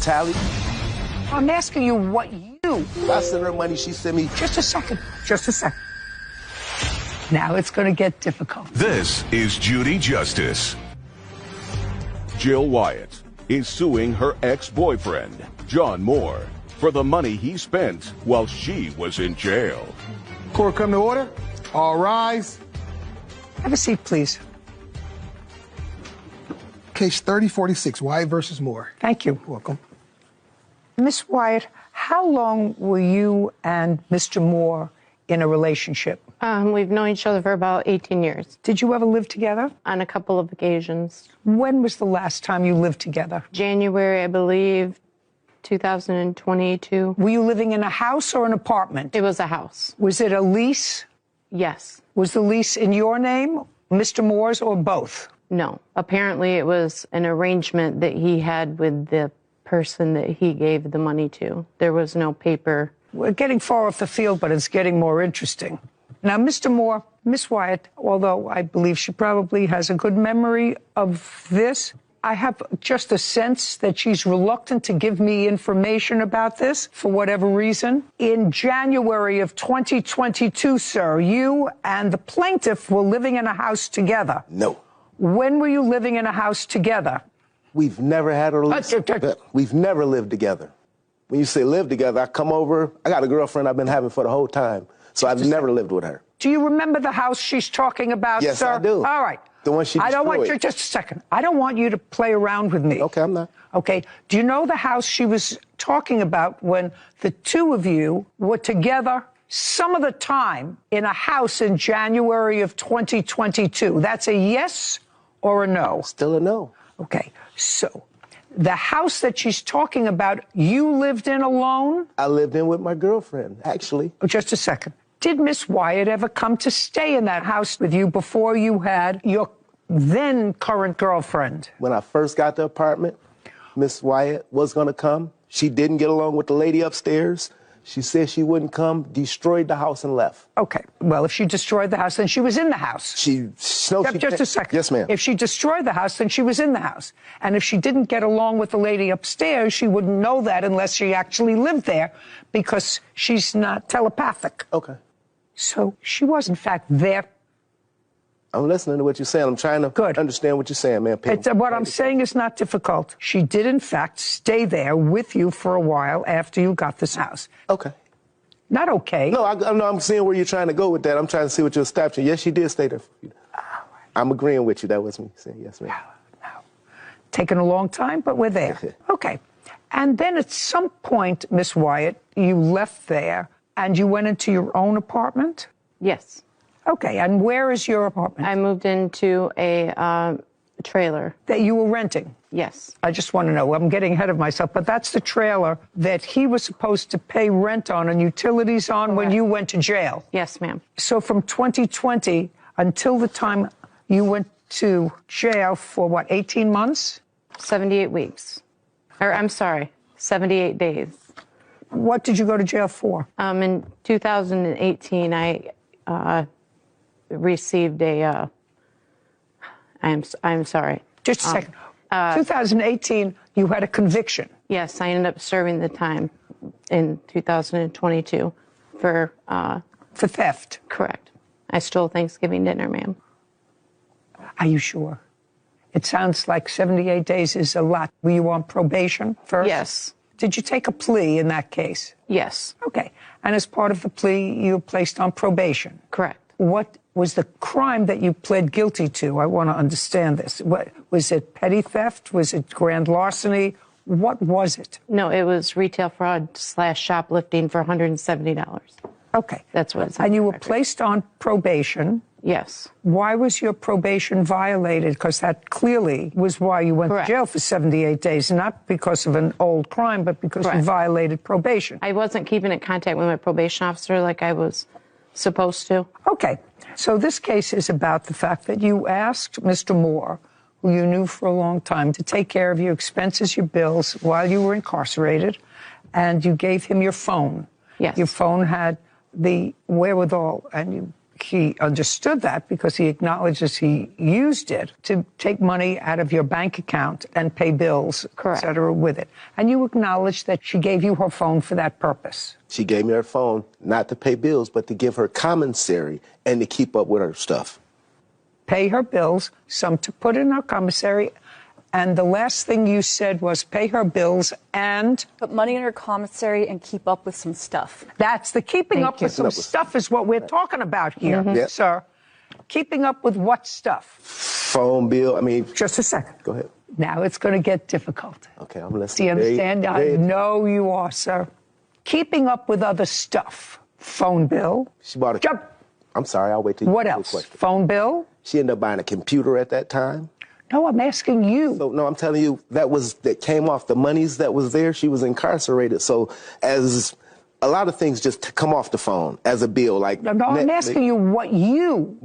tally. I'm asking you what you... I sent her money, she sent me... Just a second. Just a second. Now it's going to get difficult. This is Judy Justice. Jill Wyatt is suing her ex-boyfriend, John Moore, for the money he spent while she was in jail. Court come to order. All rise. Have a seat, please. Case 3046, Wyatt versus Moore. Thank you. Welcome. Miss Wyatt, how long were you and Mr. Moore in a relationship? We've known each other for about 18 years. Did you ever live together? On a couple of occasions. When was the last time you lived together? January, I believe, 2022. Were you living in a house or an apartment? It was a house. Was it a lease? Yes. Was the lease in your name, Mr. Moore's, or both? No. Apparently it was an arrangement that he had with the person that he gave the money to. There was no paper. We're getting far off the field, but it's getting more interesting. Now, Mr. Moore, Miss Wyatt, although I believe she probably has a good memory of this, I have just a sense that she's reluctant to give me information about this for whatever reason. In January of 2022, sir, you and the plaintiff were living in a house together. No. When were you living in a house together? We've never had a relationship. We've never lived together. When you say live together, I come over. I got a girlfriend I've been having for the whole time, so I've never lived with her. Do you remember the house she's talking about, yes, sir? Yes, I do. All right. The one she destroyed. I don't want you, just a second. I don't want you to play around with me. Okay, I'm not. Okay. Do you know the house she was talking about when the two of you were together some of the time in a house in January of 2022? That's a yes or a no? Still a no. Okay. So the house that she's talking about, you lived in alone? I lived in with my girlfriend, actually. Oh, just a second. Did Miss Wyatt ever come to stay in that house with you before you had your then current girlfriend? When I first got the apartment, Miss Wyatt was going to come. She didn't get along with the lady upstairs. She said she wouldn't come, destroyed the house, and left. Okay. Well, if she destroyed the house, then she was in the house. Just a second. Yes, ma'am. If she destroyed the house, then she was in the house. And if she didn't get along with the lady upstairs, she wouldn't know that unless she actually lived there, because she's not telepathic. Okay. So she was, in fact, there. I'm listening to what you're saying. I'm trying to understand what you're saying, man. What I'm saying is not difficult. She did, in fact, stay there with you for a while after you got this house. Okay. Not okay. No, I'm seeing where you're trying to go with that. I'm trying to see what you're establishing. Yes, she did stay there. I'm agreeing with you. That was me saying yes, ma'am. No. Taken a long time, but we're there. Okay. And then at some point, Miss Wyatt, you left there and you went into your own apartment? Yes. Okay, and where is your apartment? I moved into a trailer. That you were renting? Yes. I just want to know. I'm getting ahead of myself, but that's the trailer that he was supposed to pay rent on and utilities on when you went to jail? Yes, ma'am. So from 2020 until the time you went to jail for, what, 18 months? 78 weeks. Or, I'm sorry, 78 days. What did you go to jail for? In 2018, I received a, I'm sorry. Just a second. 2018, you had a conviction. Yes, I ended up serving the time in 2022 for theft. Correct. I stole Thanksgiving dinner, ma'am. Are you sure? It sounds like 78 days is a lot. Were you on probation first? Yes. Did you take a plea in that case? Yes. Okay. And as part of the plea, you were placed on probation? Correct. What was the crime that you pled guilty to? I want to understand this. What, was it petty theft? Was it grand larceny? What was it? No, it was retail fraud / shoplifting for $170. Okay. That's what it's. And you were placed on probation? Yes. Why was your probation violated? Because that clearly was why you went to jail for 78 days, not because of an old crime, but because you violated probation. I wasn't keeping in contact with my probation officer like I was supposed to. Okay. So this case is about the fact that you asked Mr. Moore, who you knew for a long time, to take care of your expenses, your bills, while you were incarcerated, and you gave him your phone. Yes. Your phone had the wherewithal, and you he understood that because he acknowledges he used it to take money out of your bank account and pay bills, Correct. et cetera, with it. And you acknowledge that she gave you her phone for that purpose. She gave me her phone not to pay bills, but to give her commissary and to keep up with her stuff. Pay her bills, some to put in her commissary. And the last thing you said was pay her bills and put money in her commissary and keep up with some stuff. That's the keeping Thank up you. with some stuff is what we're talking about here, Yep. sir. Keeping up with what stuff? Phone bill, Just a second. Go ahead. Now it's going to get difficult. Okay, I'm Do listening. you understand? Very- I know you are, sir. Keeping up with other stuff. Phone bill. She bought a... Jump. I'm sorry, I'll wait till you What ask the else? question. Phone bill? She ended up buying a computer at that time. No, I'm asking you. So, no, I'm telling you, that came off the monies that was there. She was incarcerated. So as a lot of things just come off the phone as a bill. Like No, I'm asking you what you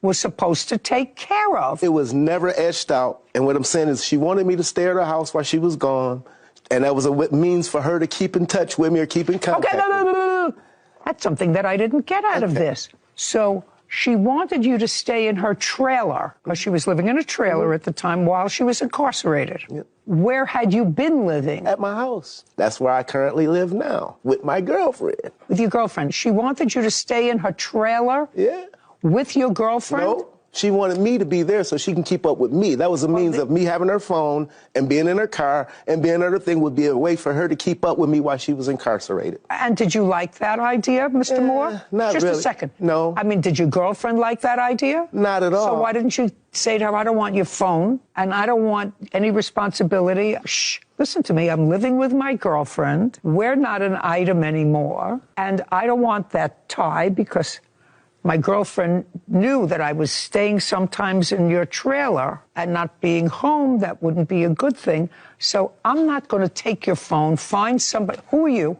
were supposed to take care of. It was never etched out. And what I'm saying is she wanted me to stay at her house while she was gone. And that was a means for her to keep in touch with me or keep in contact. Okay, no. That's something that I didn't get out of this. So she wanted you to stay in her trailer, because she was living in a trailer at the time while she was incarcerated. Yep. Where had you been living? At my house. That's where I currently live now, with my girlfriend. With your girlfriend. She wanted you to stay in her trailer? Yeah. With your girlfriend? No, she wanted me to be there so she can keep up with me. That was a means of me having her phone and being in her car, and being another thing would be a way for her to keep up with me while she was incarcerated. And did you like that idea, Mr. Moore? Not Just really. a second. No. I mean, did your girlfriend like that idea? Not at all. So why didn't you say to her, I don't want your phone, and I don't want any responsibility. Shh, listen to me. I'm living with my girlfriend. We're not an item anymore, and I don't want that tie because my girlfriend knew that I was staying sometimes in your trailer and not being home. That wouldn't be a good thing. So I'm not going to take your phone. Find somebody. Who are you?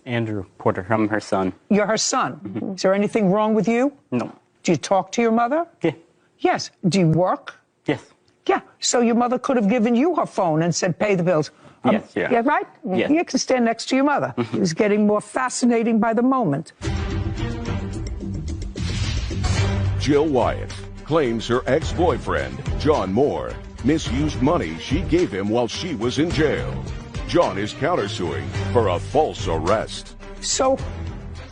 Andrew Porter. I'm her son. You're her son. Mm-hmm. Is there anything wrong with you? No. Do you talk to your mother? Yeah. Yes. Do you work? Yes. Yeah. So your mother could have given you her phone and said, pay the bills. Yes, yeah. Yeah, right? Yeah. You can stand next to your mother. It was getting more fascinating by the moment. Jill Wyatt claims her ex-boyfriend, John Moore, misused money she gave him while she was in jail. John is countersuing for a false arrest. So,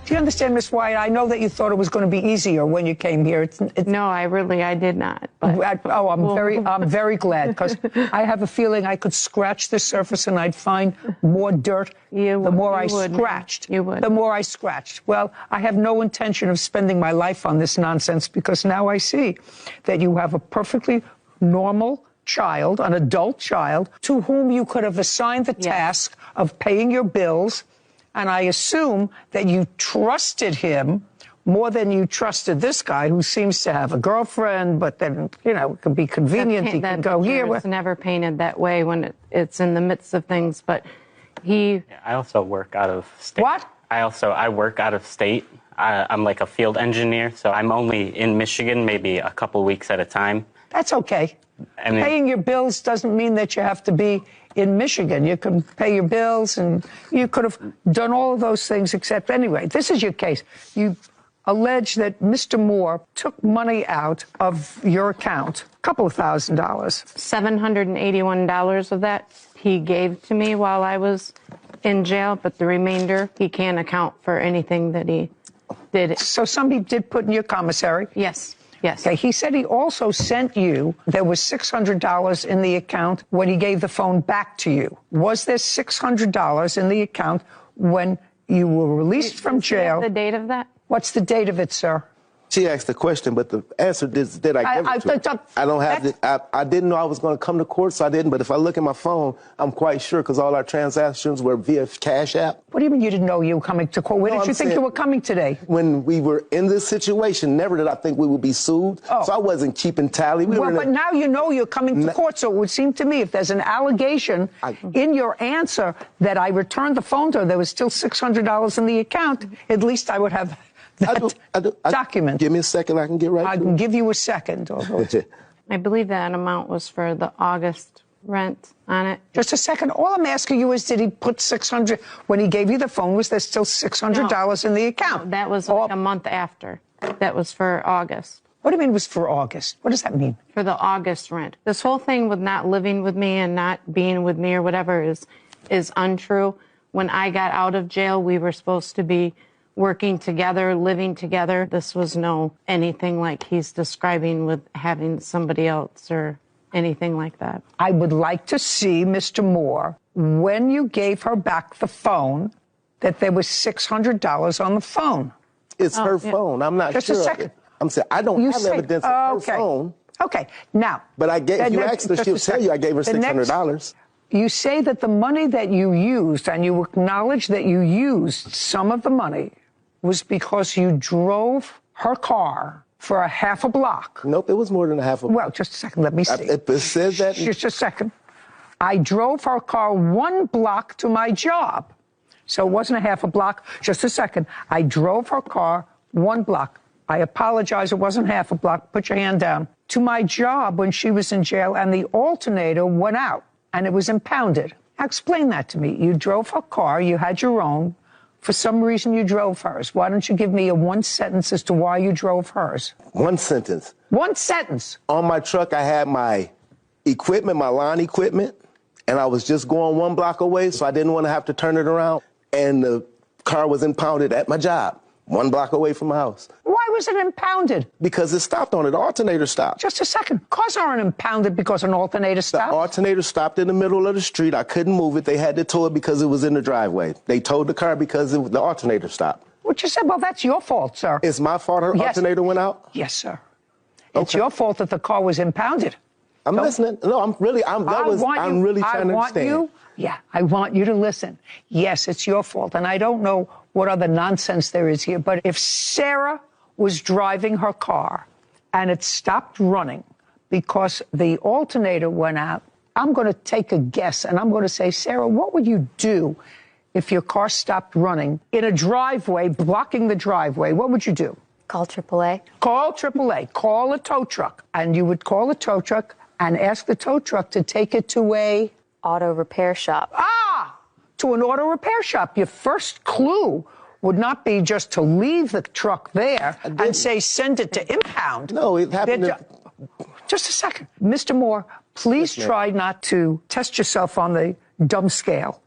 do you understand, Miss Wyatt? I know that you thought it was going to be easier when you came here. No, I did not. But I'm very glad, because I have a feeling I could scratch the surface and I'd find more dirt. The more I scratched. You would. The more I scratched. Well, I have no intention of spending my life on this nonsense, because now I see that you have a perfectly normal child, an adult child, to whom you could have assigned the task of paying your bills. And I assume that you trusted him more than you trusted this guy, who seems to have a girlfriend, but then, it could be convenient. He can go here. It's never painted that way when it's in the midst of things, but I also work out of state. What? I work out of state. I'm like a field engineer, so I'm only in Michigan maybe a couple weeks at a time. That's okay. I mean, paying your bills doesn't mean that you have to be in Michigan. You can pay your bills, and you could have done all of those things, except anyway, this is your case. You allege that Mr. Moore took money out of your account, a couple of $1,000. $781 of that he gave to me while I was in jail, but the remainder he can't account for anything that he did. So somebody did put in your commissary? Yes. Yes. Okay, he said he also sent you, there was $600 in the account when he gave the phone back to you. Was there $600 in the account when you were released from jail? The date of that? What's the date of it, sir? She asked the question, but the answer did I give it to her? I don't have it. I didn't know I was going to come to court, so I didn't. But if I look at my phone, I'm quite sure, because all our transactions were via Cash App. What do you mean you didn't know you were coming to court? Where did you think you were coming today? When we were in this situation, never did I think we would be sued. So I wasn't keeping tally. But now you know you're coming to court, so it would seem to me if there's an allegation in your answer that I returned the phone to her, there was still $600 in the account, at least I would have that document. Give me a second, I can get right to it. I can give you a second. I believe that amount was for the August rent on it. Just a second. All I'm asking you is, did he put $600 when he gave you the phone? Was there still $600 in the account? No, that was like a month after. That was for August. What do you mean it was for August? What does that mean? For the August rent. This whole thing with not living with me and not being with me or whatever is untrue. When I got out of jail, we were supposed to be working together, living together. This was no anything like he's describing with having somebody else or anything like that. I would like to see, Mr. Moore, when you gave her back the phone, that there was $600 on the phone. It's her phone. I'm not Just sure. Just a second. I'm saying I don't have evidence of her phone. Okay. Now. But I gave. If you asked her, she'll tell you I gave her $600. You say that the money that you used, and you acknowledge that you used some of the money, was because you drove her car for a half a block. Nope, it was more than a half a block. Well, just a second. Let me see. It says that. Just a second. I drove her car 1 block to my job. So it wasn't a half a block. Just a second. I drove her car 1 block. I apologize. It wasn't half a block. Put your hand down. To my job when she was in jail, and the alternator went out, and it was impounded. Now, explain that to me. You drove her car. You had your own. For some reason, you drove hers. Why don't you give me a 1 sentence as to why you drove hers? 1 sentence. 1 sentence. On my truck, I had my equipment, my lawn equipment, and I was just going 1 block away, so I didn't want to have to turn it around. And the car was impounded at my job, 1 block away from my house. Why was it impounded? Because it stopped on it. The alternator stopped. Just a second. Cars aren't impounded because an alternator stopped. The alternator stopped in the middle of the street. I couldn't move it. They had to tow it because it was in the driveway. They towed the car because the alternator stopped. What you said? Well, that's your fault, sir. It's my fault her alternator went out? Yes, sir. It's your fault that the car was impounded. I'm listening. No, I'm really trying to understand. I want you to listen. Yes, it's your fault. And I don't know what other nonsense there is here. But if Sarah was driving her car and it stopped running because the alternator went out, I'm going to take a guess and I'm going to say, Sarah, what would you do if your car stopped running in a driveway, blocking the driveway? What would you do? Call AAA. Call AAA. Call a tow truck. And you would call a tow truck and ask the tow truck to take it to a auto repair shop. To an auto repair shop. Your first clue would not be just to leave the truck there and say, send it to impound. No, it happened. Just a second. Mr. Moore, please try not to test yourself on the dumb scale.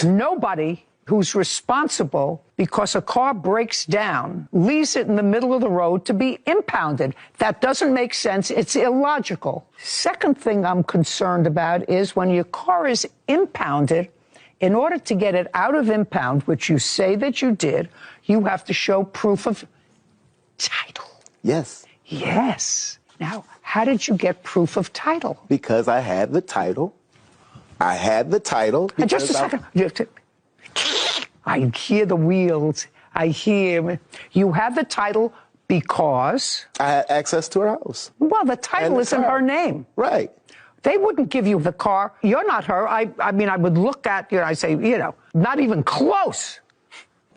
Nobody who's responsible because a car breaks down leaves it in the middle of the road to be impounded. That doesn't make sense. It's illogical. Second thing I'm concerned about is when your car is impounded, in order to get it out of impound, which you say that you did, you have to show proof of title. Yes. Yes. Now, how did you get proof of title? Because I had the title. I had the title. Just a second. I hear the wheels. I hear. You have the title because I had access to her house. Well, the title is in her name. Right. They wouldn't give you the car. You're not her. I mean, I would look at you and I say, not even close.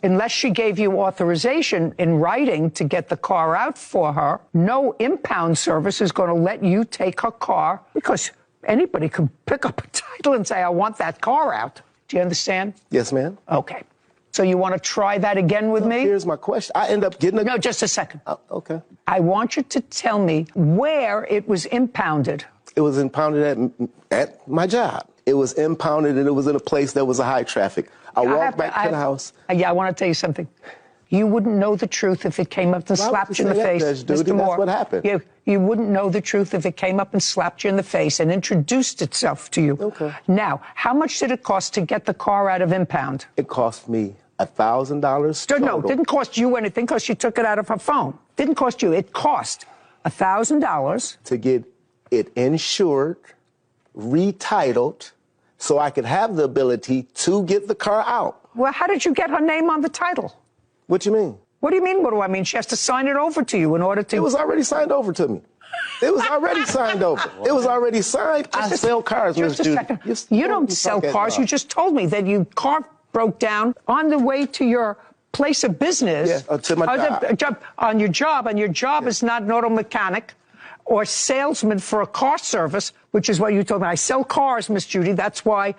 Unless she gave you authorization in writing to get the car out for her, no impound service is going to let you take her car because anybody can pick up a title and say, I want that car out. Do you understand? Yes, ma'am. Okay. So you want to try that again with me? Here's my question. I end up getting No, just a second. Okay. I want you to tell me where it was impounded. It was impounded at my job. It was impounded and it was in a place that was a high traffic. I walked back to the house. I want to tell you something. You wouldn't know the truth if it came up and slapped you in the face, Mr. Moore. That's what happened. You wouldn't know the truth if it came up and slapped you in the face and introduced itself to you. Okay. Now, how much did it cost to get the car out of impound? It cost me $1,000 total. No, it didn't cost you anything because she took it out of her phone. Didn't cost you. It cost $1,000 to get it insured, retitled, so I could have the ability to get the car out. Well, how did you get her name on the title? What you mean? What do you mean, what do I mean? She has to sign it over to you in order to... It was already signed over to me. It was already signed over. It was already signed. I sell cars, Ms. Judy. You don't sell cars. You just told me that your car broke down on the way to your place of business. Yeah, to my job. On your job, and your job is not an auto mechanic or salesman for a car service, which is what you told me. I sell cars, Miss Judy. That's why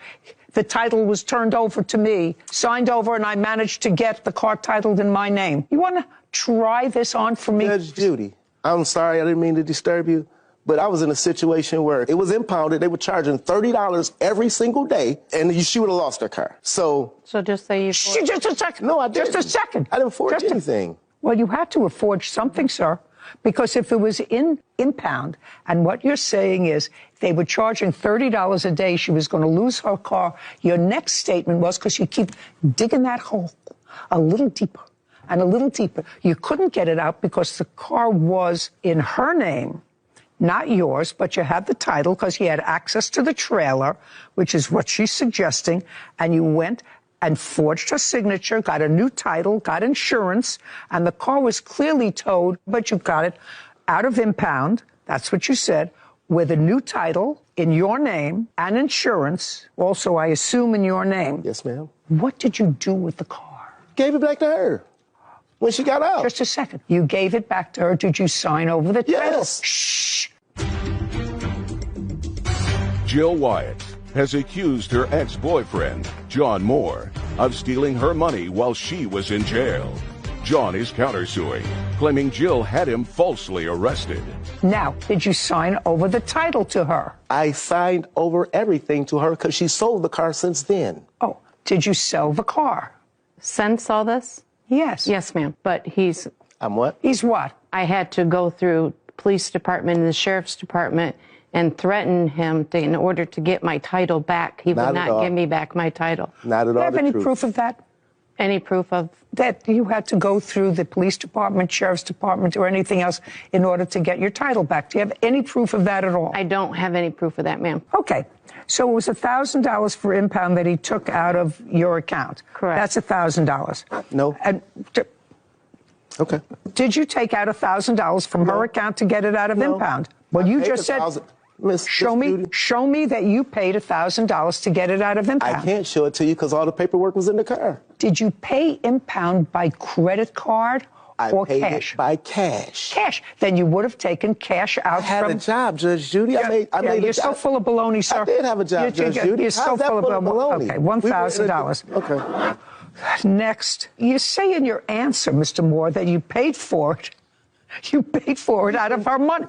the title was turned over to me, signed over, and I managed to get the car titled in my name. You want to try this on for me? Judge Judy, I'm sorry, I didn't mean to disturb you, but I was in a situation where it was impounded. They were charging $30 every single day, and she would have lost her car. So just say you... Just a second. No, I didn't. Just a second. I didn't forge anything. Well, you had to have forged something, sir. Because if it was in impound, and what you're saying is they were charging $30 a day, she was going to lose her car. Your next statement was, because you keep digging that hole a little deeper and a little deeper, you couldn't get it out because the car was in her name, not yours, but you had the title because you had access to the trailer, which is what she's suggesting, and you went and forged her signature, got a new title, got insurance, and the car was clearly towed, but you got it out of impound, that's what you said, with a new title in your name and insurance, also I assume in your name. Yes, ma'am. What did you do with the car? Gave it back to her when she got out. Just a second. You gave it back to her. Did you sign over the title? Yes. Shh. Jill Wyatt has accused her ex-boyfriend, John Moore, of stealing her money while she was in jail. John is countersuing, claiming Jill had him falsely arrested. Now, did you sign over the title to her? I signed over everything to her because she sold the car since then. Oh, did you sell the car? Since all this? Yes. Yes, ma'am. But he's... I'm what? He's what? I had to go through police department and the sheriff's department and threaten him in order to get my title back. He would not give me back my title. Not at all. Do you have any truth. proof of that? Any proof of? That you had to go through the police department, sheriff's department, or anything else in order to get your title back? Do you have any proof of that at all? I don't have any proof of that, ma'am. Okay. So it was $1,000 for impound that he took out of your account. Correct. That's $1,000. No. And Okay. did you take out $1,000 from her account to get it out of impound? Well, you just said... Show me that you paid $1,000 to get it out of impound. I can't show it to you because all the paperwork was in the car. Did you pay impound by credit card or I paid cash? It by cash. Cash. Then you would have taken cash out I had from... a job, Judge Judy. I made you're a so job. full of baloney, sir. I did have a job, Judge Judy. You're so full of baloney. Okay, $1,000. Okay. Next, you say in your answer, Mr. Moore, that you paid for it. You paid for it out of her money.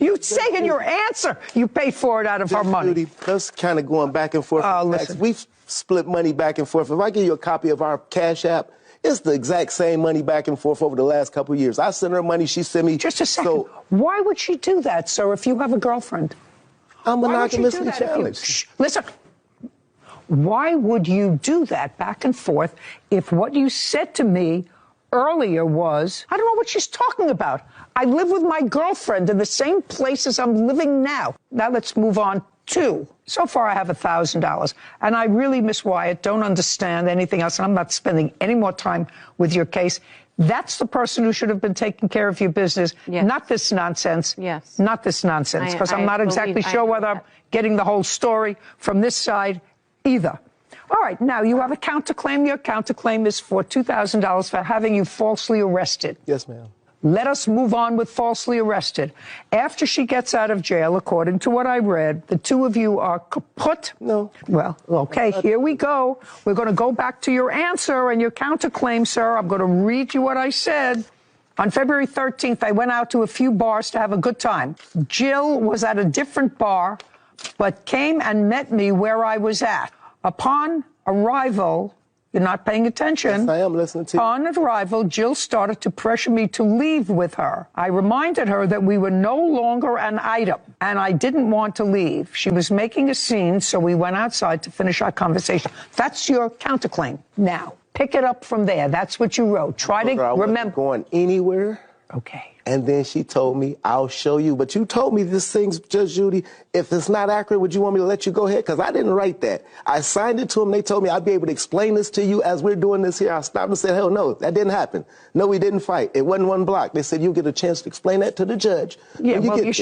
You say in your answer you paid for it out of her money. Judy, that's kind of going back and forth. Listen. We've split money back and forth. If I give you a copy of our Cash App, it's the exact same money back and forth over the last couple of years. I sent her money, she sent me. Just a second. Why would she do that, sir, if you have a girlfriend? I'm monogamously Shh, challenged. listen. Why would you do that back and forth if what you said to me earlier was, I don't know what she's talking about. I live with my girlfriend in the same place as I'm living now. Now let's move on to, so far I have $1,000. And I really, Miss Wyatt, don't understand anything else. And I'm not spending any more time with your case. That's the person who should have been taking care of your business, not this nonsense. Yes. Not this nonsense, because I'm not exactly sure whether I'm getting the whole story from this side either. All right, now you have a counterclaim. Your counterclaim is for $2,000 for having you falsely arrested. Yes, ma'am. Let us move on with falsely arrested. After she gets out of jail, according to what I read, the two of you are kaput. No. Well, okay, here we go. We're going to go back to your answer and your counterclaim, sir. I'm going to read you what I said. On February 13th, I went out to a few bars to have a good time. Jill was at a different bar, but came and met me where I was at. Upon arrival, you're not paying attention. Yes, I am listening to you. On arrival, Jill started to pressure me to leave with her. I reminded her that we were no longer an item, and I didn't want to leave. She was making a scene, so we went outside to finish our conversation. That's your counterclaim. Now, pick it up from there. That's what you wrote. Try to remember. I wasn't going anywhere. Okay. And then she told me, I'll show you. But you told me this thing's, Judge Judy, if it's not accurate, would you want me to let you go ahead? Because I didn't write that. I signed it to them. They told me I'd be able to explain this to you as we're doing this here. I stopped and said, hell no, that didn't happen. No, we didn't fight. It wasn't one block. They said, you'll get a chance to explain that to the judge. Yeah, well, you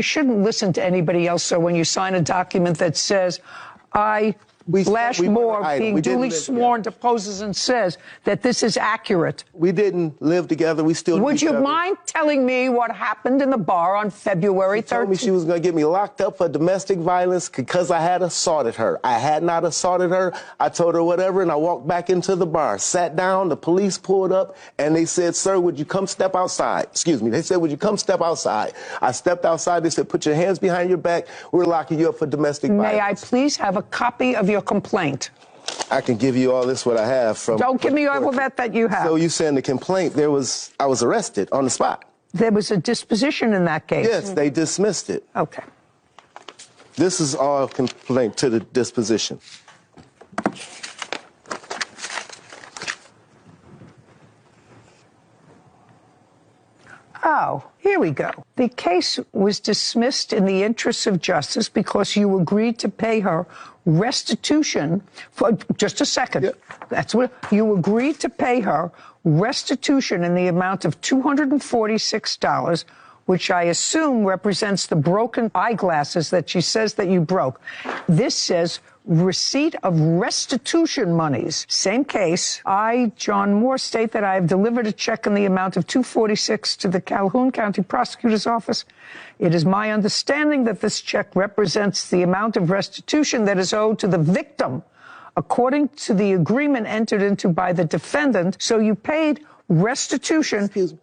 shouldn't listen to anybody else, sir, when you sign a document that says, I Blash Moore, being We didn't duly live sworn, deposes and says that this is accurate. We didn't live together. We still. Would you mind telling me what happened in the bar on February 13th? She told me she was going to get me locked up for domestic violence because I had assaulted her. I had not assaulted her. I told her whatever, and I walked back into the bar, sat down. The police pulled up, and they said, "Sir, would you come step outside?" Excuse me. They said, "Would you come step outside?" I stepped outside. They said, "Put your hands behind your back. We're locking you up for domestic violence." May I please have a copy of your complaint? I can give you all this what I have from. Don't give me all of that you have. So you saying the complaint? I was arrested on the spot. There was a disposition in that case. Yes, they dismissed it. Okay. This is all complaint to the disposition. Oh, here we go. The case was dismissed in the interests of justice because you agreed to pay her restitution for just a second. Yeah. That's what you agreed to pay her restitution in the amount of $246, which I assume represents the broken eyeglasses that she says that you broke. This says receipt of restitution monies. Same case. I, John Moore, state that I have delivered a check in the amount of $246 to the Calhoun County Prosecutor's Office. It is my understanding that this check represents the amount of restitution that is owed to the victim, according to the agreement entered into by the defendant. So you paid restitution. Excuse me.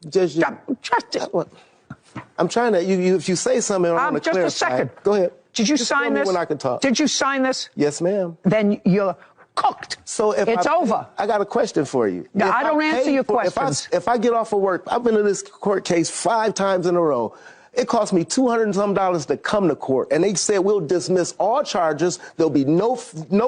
Judge, I'm trying to. If you say something, I want to clarify. Just a second. Go ahead. Did you Just sign tell me this? when I can talk. Did you sign this? Yes, ma'am. Then you're cooked. So if it's over. I got a question for you. No, I don't answer your questions. If I get off of work, I've been in this court case 5 times in a row. It cost me $200 and some to come to court, and they said we'll dismiss all charges. There'll be no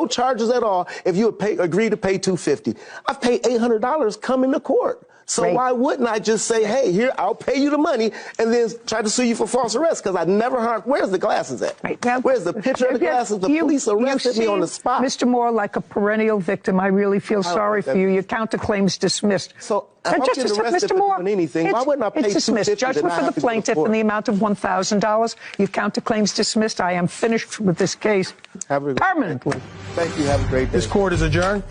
charges at all if you agree to pay $250. I've paid $800 coming to court. So Great. Why wouldn't I just say, hey, here, I'll pay you the money, and then try to sue you for false arrest? Because I never heard. Where's the glasses at? Right. Now, where's the picture of the glasses? The police arrested me on the spot. Mr. Moore, like a perennial victim, I really feel sorry for you. Your counterclaim's dismissed. So if I'm just getting a arrested Mr. Moore, for doing anything, why wouldn't I pay it's dismissed. $250 Judgment for the plaintiff in the amount of $1,000. Your counterclaim's dismissed. I am finished with this case permanently. Thank you. Have a great day. This court is adjourned.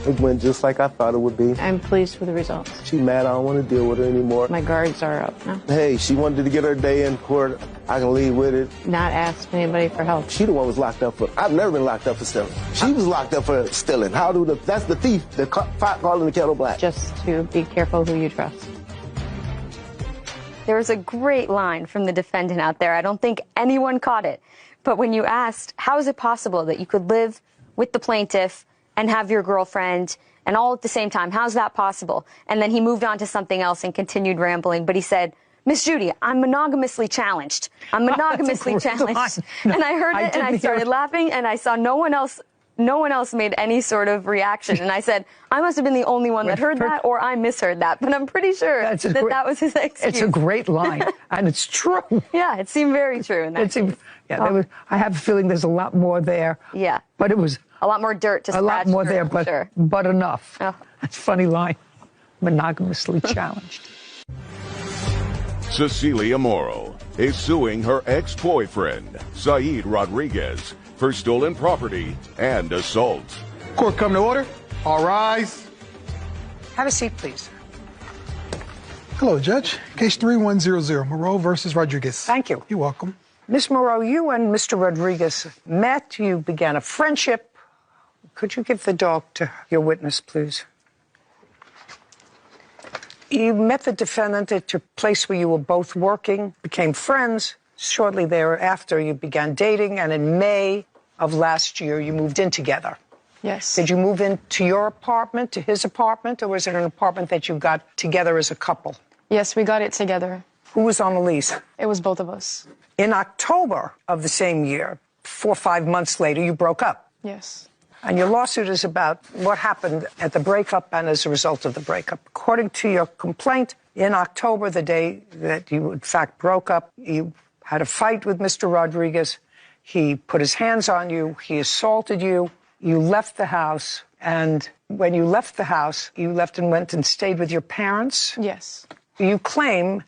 It went just like I thought it would be. I'm pleased with the results. She mad. I don't want to deal with her anymore. My guards are up now. Hey, she wanted to get her day in court. I can leave with it. Not ask anybody for help. She the one was locked up for. I've never been locked up for stealing. She was locked up for stealing. That's the thief. The pot calling the kettle black. Just to be careful who you trust. There was a great line from the defendant out there. I don't think anyone caught it. But when you asked, how is it possible that you could live with the plaintiff and have your girlfriend and all at the same time? How's that possible? And then he moved on to something else and continued rambling. But he said, Miss Judy, I'm monogamously challenged. I'm monogamously challenged. No, and I heard it and I started laughing and I saw no one else made any sort of reaction. And I said, I must have been the only one that heard that, or I misheard that. But I'm pretty sure that was his excuse. It's a great line, and it's true. Yeah, it seemed very true in that case. I have a feeling there's a lot more there. Yeah. But it was a lot more dirt to scratch. A lot more there, sure. but enough. Oh. That's a funny line. Monogamously challenged. Cecilia Morrow is suing her ex-boyfriend, Saeed Rodriguez, for stolen property and assault. Court come to order. All rise. Have a seat, please. Hello, Judge. Case 3100, Moreau versus Rodriguez. Thank you. You're welcome. Ms. Moreau, you and Mr. Rodriguez met. You began a friendship. Could you give the dog to your witness, please? You met the defendant at your place where you were both working, became friends. Shortly thereafter, you began dating, and in May of last year, you moved in together. Yes. Did you move into your apartment, to his apartment, or was it an apartment that you got together as a couple? Yes, we got it together. Who was on the lease? It was both of us. In October of the same year, 4 or 5 months later, you broke up. Yes. And your lawsuit is about what happened at the breakup and as a result of the breakup. According to your complaint, in October, the day that you, in fact, broke up, you had a fight with Mr. Rodriguez. He put his hands on you. He assaulted you. You left the house. And when you left the house, you left and went and stayed with your parents. Yes. You claim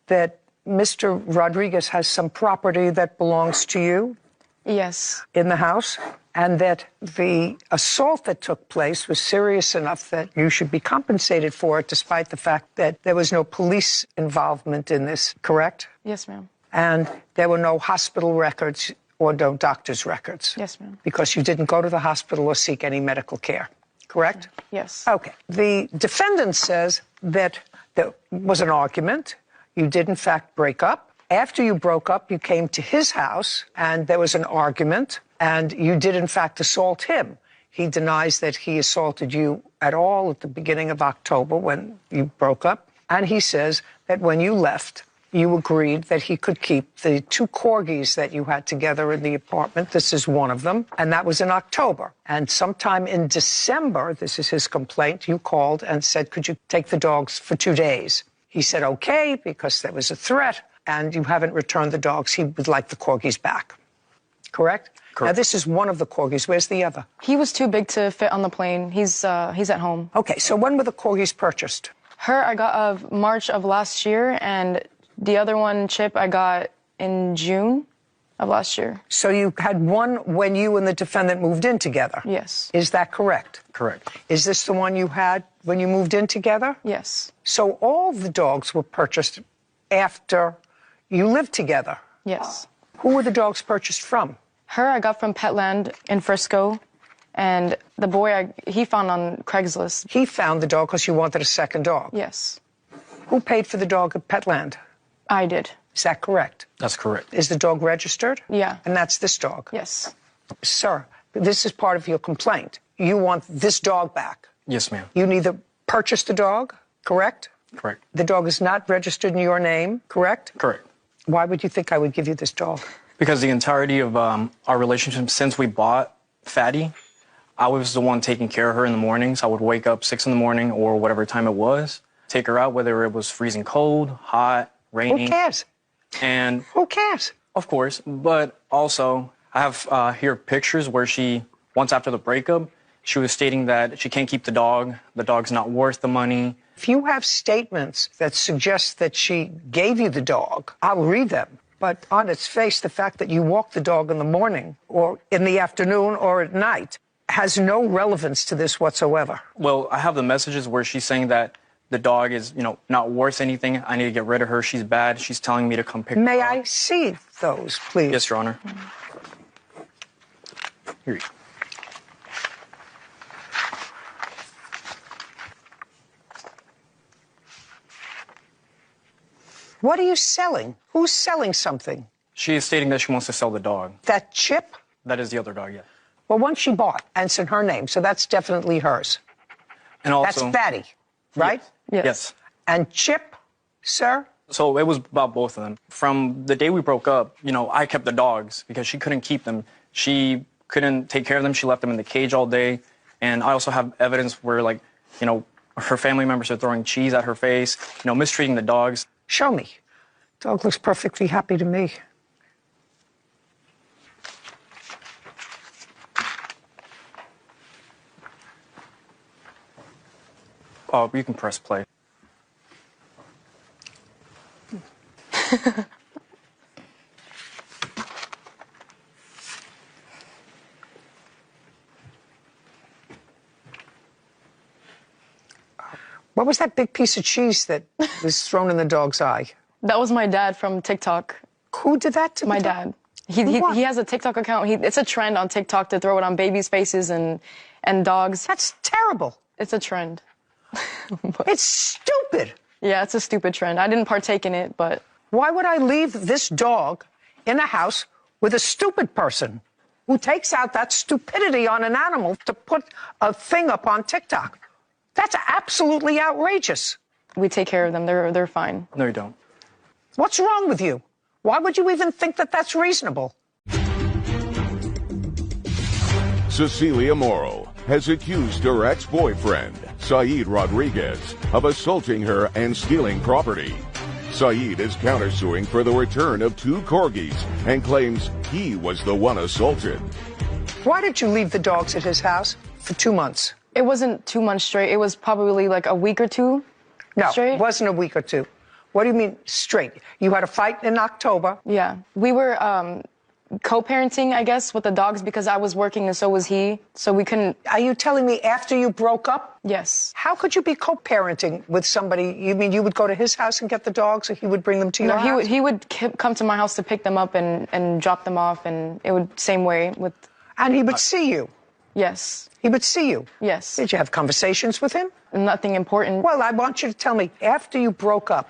that Mr. Rodriguez has some property that belongs to you Yes. in the house, and that the assault that took place was serious enough that you should be compensated for it, despite the fact that there was no police involvement in this, correct? Yes, ma'am. And there were no hospital records or no doctor's records. Yes, ma'am. Because you didn't go to the hospital or seek any medical care, correct? Yes. Okay. The defendant says that there was an argument. You did, in fact, break up. After you broke up, you came to his house, and there was an argument, and you did, in fact, assault him. He denies that he assaulted you at all at the beginning of October when you broke up. And he says that when you left, you agreed that he could keep the 2 corgis that you had together in the apartment. This is one of them. And that was in October. And sometime in December, this is his complaint, you called and said, could you take the dogs for 2 days? He said, okay, because there was a threat, and you haven't returned the dogs. He would like the corgis back. Correct? Correct. Now, this is one of the corgis. Where's the other? He was too big to fit on the plane. He's at home. Okay, so when were the corgis purchased? Her I got of March of last year, and the other one, Chip, I got in June of last year. So you had one when you and the defendant moved in together? Yes. Is that correct? Correct. Is this the one you had when you moved in together? Yes. So all the dogs were purchased after you lived together? Yes. Who were the dogs purchased from? Her I got from Petland in Frisco, and the boy he found on Craigslist. He found the dog because you wanted a second dog? Yes. Who paid for the dog at Petland? I did. Is that correct? That's correct. Is the dog registered? Yeah. And that's this dog? Yes. Sir, this is part of your complaint. You want this dog back. Yes, ma'am. You neither purchased the dog, correct? Correct. The dog is not registered in your name, correct? Correct. Why would you think I would give you this dog? Because the entirety of our relationship since we bought Fatty, I was the one taking care of her in the mornings. I would wake up 6 in the morning or whatever time it was, take her out, whether it was freezing cold, hot, raining. Who cares? And Who cares? of course, but also I have here pictures where she, once after the breakup, she was stating that she can't keep the dog. The dog's not worth the money. If you have statements that suggest that she gave you the dog, I'll read them. But on its face, the fact that you walk the dog in the morning or in the afternoon or at night has no relevance to this whatsoever. Well, I have the messages where she's saying that the dog is, not worth anything. I need to get rid of her. She's bad. She's telling me to come pick her up. May I see those, please? Yes, Your Honor. Here you go. What are you selling? Who's selling something? She is stating that she wants to sell the dog. That Chip? That is the other dog, yeah. Well, one she bought, and it's in her name, so that's definitely hers. And also, That's Fatty, right? Yes. yes. And Chip, sir? So it was about both of them. From the day we broke up, I kept the dogs because she couldn't keep them. She couldn't take care of them. She left them in the cage all day. And I also have evidence where, her family members are throwing cheese at her face, mistreating the dogs. Show me. Dog looks perfectly happy to me. Oh, you can press play. What was that big piece of cheese that was thrown in the dog's eye? That was my dad from TikTok. Who did that to My the dog? dad. He has a TikTok account. It's a trend on TikTok to throw it on babies' faces and dogs. That's terrible. It's a trend. It's stupid. Yeah, it's a stupid trend. I didn't partake in it, but Why would I leave this dog in a house with a stupid person who takes out that stupidity on an animal to put a thing up on TikTok? That's absolutely outrageous. we take care of them. They're fine. No, you don't. What's wrong with you? Why would you even think that that's reasonable? Cecilia Morrow has accused her ex-boyfriend, Saeed Rodriguez, of assaulting her and stealing property. Saeed is countersuing for the return of 2 corgis and claims he was the one assaulted. Why did you leave the dogs at his house for 2 months? It wasn't 2 months straight. It was probably like a week or two No, straight. it wasn't a week or two. What do you mean straight? You had a fight in October. Yeah. We were co-parenting, I guess, with the dogs because I was working and so was he. So we couldn't. Are you telling me after you broke up? Yes. How could you be co-parenting with somebody? You mean you would go to his house and get the dogs, or he would bring them to your house? He would come to my house to pick them up and drop them off, and it would same way with. And he would see you? Yes. He would see you? Yes. Did you have conversations with him? Nothing important. Well, I want you to tell me, after you broke up,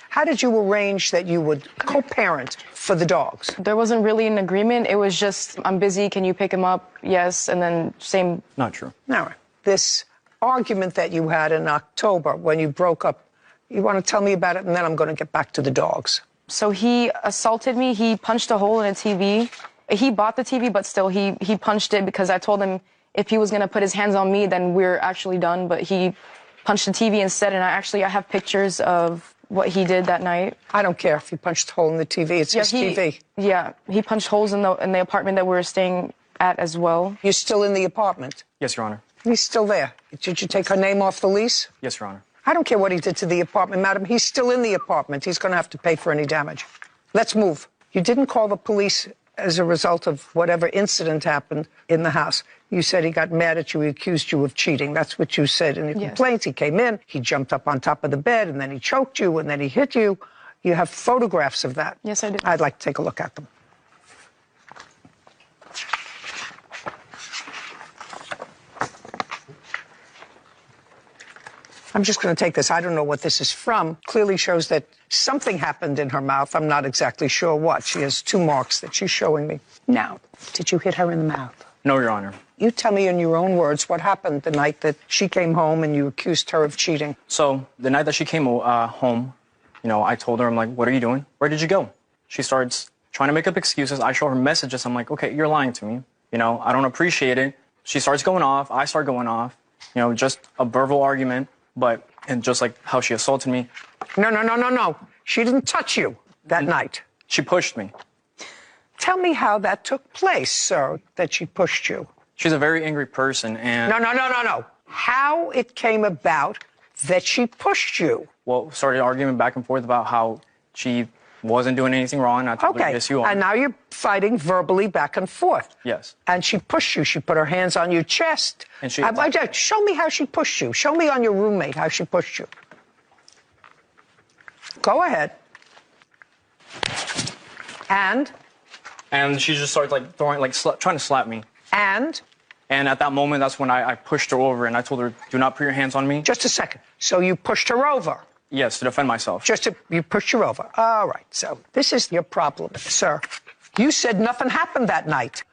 how did you arrange that you would co-parent for the dogs? There wasn't really an agreement. It was just, I'm busy, can you pick him up? Yes, and then same. Not true. All right. This argument that you had in October when you broke up, you want to tell me about it, and then I'm going to get back to the dogs. So he assaulted me. He punched a hole in a TV. He bought the TV, but still, he punched it because I told him if he was going to put his hands on me, then we're actually done. But he punched the TV instead, and I have pictures of what he did that night. I don't care if he punched a hole in the TV. It's his TV. Yeah, he punched holes in the apartment that we were staying at as well. You're still in the apartment? Yes, Your Honor. He's still there. Did you take her name off the lease? Yes, Your Honor. I don't care what he did to the apartment, madam. He's still in the apartment. He's going to have to pay for any damage. Let's move. You didn't call the police as a result of whatever incident happened in the house. You said he got mad at you, he accused you of cheating. That's what you said in your complaint. He came in, he jumped up on top of the bed, and then he choked you, and then he hit you. You have photographs of that. Yes, I do. I'd like to take a look at them. I'm just going to take this. I don't know what this is from. Clearly shows that something happened in her mouth. I'm not exactly sure what. She has 2 marks that she's showing me. Now, did you hit her in the mouth? No, Your Honor. You tell me in your own words what happened the night that she came home and you accused her of cheating. So the night that she came home, I told her, I'm like, what are you doing? Where did you go? She starts trying to make up excuses. I show her messages. I'm like, okay, you're lying to me. I don't appreciate it. She starts going off. I start going off. Just a verbal argument. And just like how she assaulted me. No. She didn't touch you that night. She pushed me. Tell me how that took place, sir, that she pushed you. She's a very angry person, and... No. How it came about that she pushed you. Well, started arguing back and forth about how she wasn't doing anything wrong. I told her, yes, you are. And now you're fighting verbally back and forth. Yes. And she pushed you. She put her hands on your chest. And she... Show me how she pushed you. Show me on your roommate how she pushed you. Go ahead. And she just started trying to slap me. And at that moment, that's when I pushed her over and I told her, do not put your hands on me. Just a second. So you pushed her over? Yes, to defend myself. You pushed her over. All right. So this is your problem, sir. You said nothing happened that night.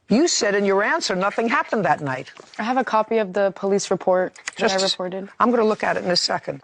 You said in your answer nothing happened that night. I have a copy of the police report that I reported. I'm going to look at it in a second.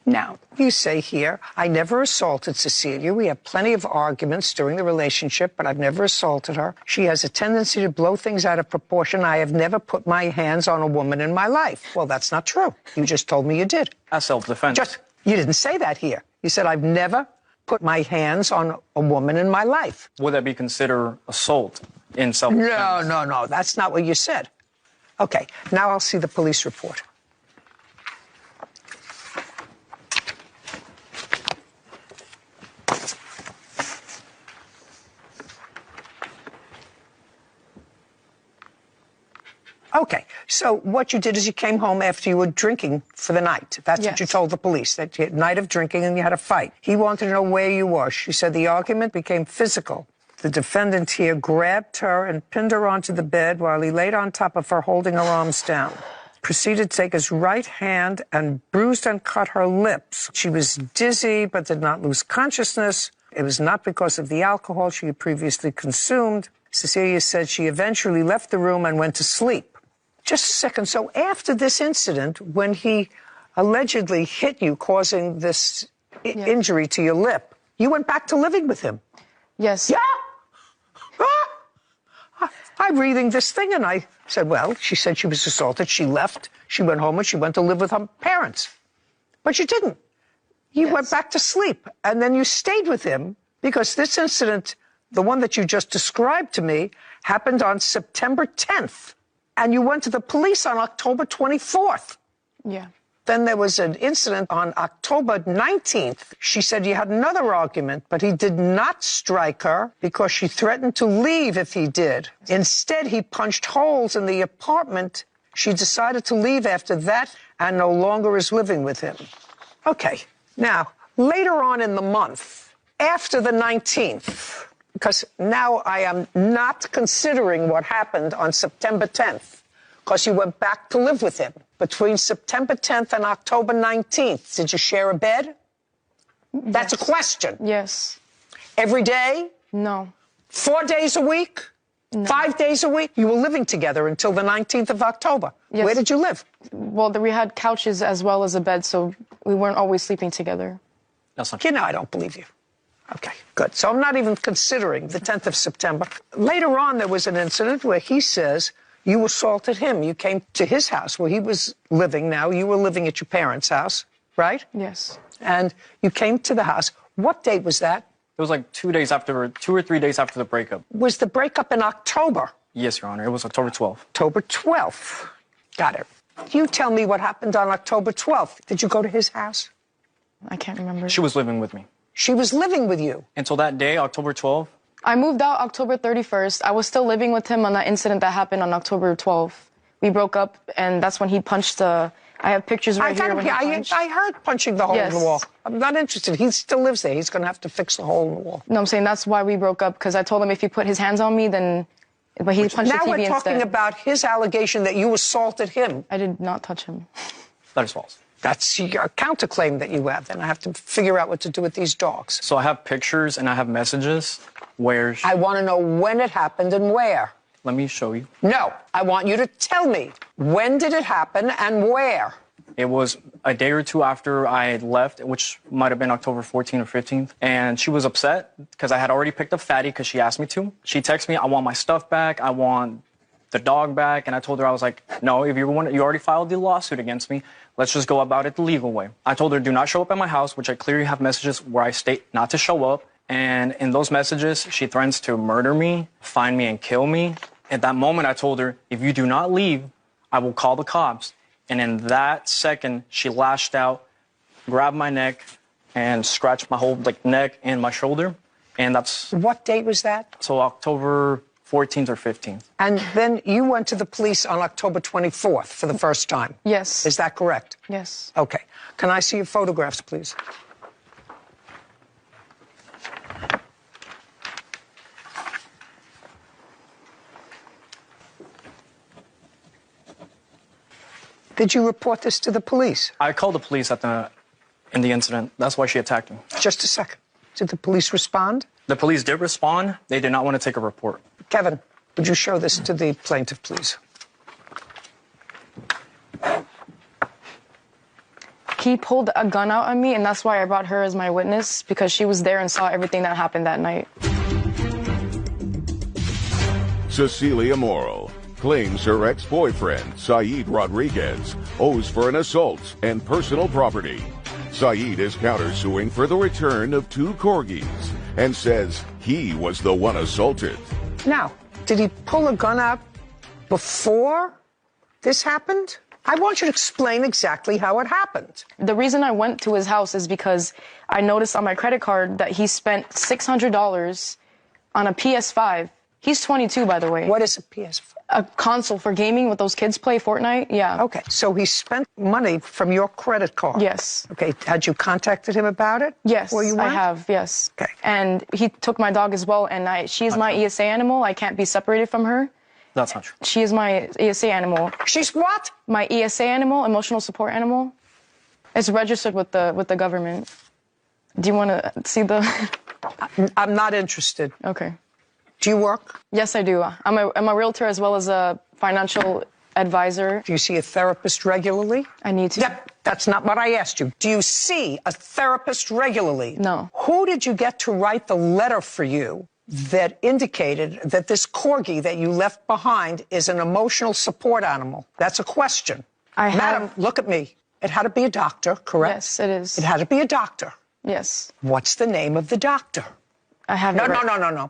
Now, you say here, I never assaulted Cecilia. We have plenty of arguments during the relationship, but I've never assaulted her. She has a tendency to blow things out of proportion. I have never put my hands on a woman in my life. Well, that's not true. You just told me you did. That's self-defense. You didn't say that here. You said, I've never put my hands on a woman in my life. Would that be considered assault in self-defense? No. That's not what you said. Okay, now I'll see the police report. Okay, so what you did is you came home after you were drinking for the night. That's what you told the police, that you had a night of drinking and you had a fight. He wanted to know where you were. She said the argument became physical. The defendant here grabbed her and pinned her onto the bed while he laid on top of her, holding her arms down. Proceeded to take his right hand and bruised and cut her lips. She was dizzy but did not lose consciousness. It was not because of the alcohol she had previously consumed. Cecilia said she eventually left the room and went to sleep. Just a second. So after this incident, when he allegedly hit you, causing this injury to your lip, you went back to living with him? Yes. Yeah? I'm reading this thing, and I said, well, she said she was assaulted. She left. She went home, and she went to live with her parents. But you didn't. You went back to sleep, and then you stayed with him because this incident, the one that you just described to me, happened on September 10th. And you went to the police on October 24th. Yeah. Then there was an incident on October 19th. She said you had another argument, but he did not strike her because she threatened to leave if he did. Instead, he punched holes in the apartment. She decided to leave after that and no longer is living with him. Okay. Now, later on in the month, after the 19th, because now I am not considering what happened on September 10th, because you went back to live with him. Between September 10th and October 19th, did you share a bed? That's a question. Yes. Every day? No. 4 days a week? No. 5 days a week? You were living together until the 19th of October. Yes. Where did you live? Well, we had couches as well as a bed, so we weren't always sleeping together. That's not true. You know, I don't believe you. Okay, good. So I'm not even considering the 10th of September. Later on, there was an incident where he says you assaulted him. You came to his house where he was living now. You were living at your parents' house, right? Yes. And you came to the house. What date was that? It was like 2 or 3 days after the breakup. Was the breakup in October? Yes, Your Honor. It was October 12th. October 12th. Got it. You tell me what happened on October 12th. Did you go to his house? I can't remember. She was living with me. She was living with you. Until that day, October 12th. I moved out October 31st. I was still living with him on that incident that happened on October 12th. We broke up, and that's when he punched the... I have pictures right here. I heard punching the hole in the wall. I'm not interested. He still lives there. He's going to have to fix the hole in the wall. No, I'm saying that's why we broke up, because I told him if he put his hands on me, then... But he punched the TV instead. Now we're talking about his allegation that you assaulted him. I did not touch him. That is false. That's your counterclaim that you have. Then I have to figure out what to do with these dogs. So I have pictures and I have messages where... I want to know when it happened and where. Let me show you. No, I want you to tell me. When did it happen and where? It was a day or two after I had left, which might have been October 14th or 15th. And she was upset because I had already picked up Fatty because she asked me to. She texted me, I want my stuff back. I want the dog back. And I told her, I was like, no, if you already filed the lawsuit against me, let's just go about it the legal way. I told her, do not show up at my house, which I clearly have messages where I state not to show up. And in those messages, she threatens to murder me, find me, and kill me. At that moment, I told her, if you do not leave, I will call the cops. And in that second, she lashed out, grabbed my neck, and scratched my whole neck and my shoulder. And that's... What date was that? So October 14th or 15th. And then you went to the police on October 24th for the first time. Yes. Is that correct? Yes. Okay. Can I see your photographs, please? Did you report this to the police? I called the police in the incident. That's why she attacked me. Just a second. Did the police respond? The police did respond. They did not want to take a report. Kevin, would you show this to the plaintiff, please? He pulled a gun out on me, and that's why I brought her as my witness, because she was there and saw everything that happened that night. Cecilia Morrow claims her ex-boyfriend, Saeed Rodriguez, owes for an assault and personal property. Saeed is countersuing for the return of 2 corgis and says he was the one assaulted. Now, did he pull a gun out before this happened? I want you to explain exactly how it happened. The reason I went to his house is because I noticed on my credit card that he spent $600 on a PS5. He's 22, by the way. What is a PS5? A console for gaming with those kids play Fortnite, yeah. Okay, so he spent money from your credit card? Yes. Okay, had you contacted him about it? Yes, Where you went? I have, yes. Okay. And he took my dog as well, and she's my ESA animal. I can't be separated from her. That's not true. She is my ESA animal. She's what? My ESA animal, emotional support animal. It's registered with the government. Do you want to see the... I'm not interested. Okay. Do you work? Yes, I do. I'm a realtor as well as a financial advisor. Do you see a therapist regularly? I need to. That's not what I asked you. Do you see a therapist regularly? No. Who did you get to write the letter for you that indicated that this corgi that you left behind is an emotional support animal? That's a question. Madam, look at me. It had to be a doctor, correct? Yes, it is. It had to be a doctor. Yes. What's the name of the doctor? I have No.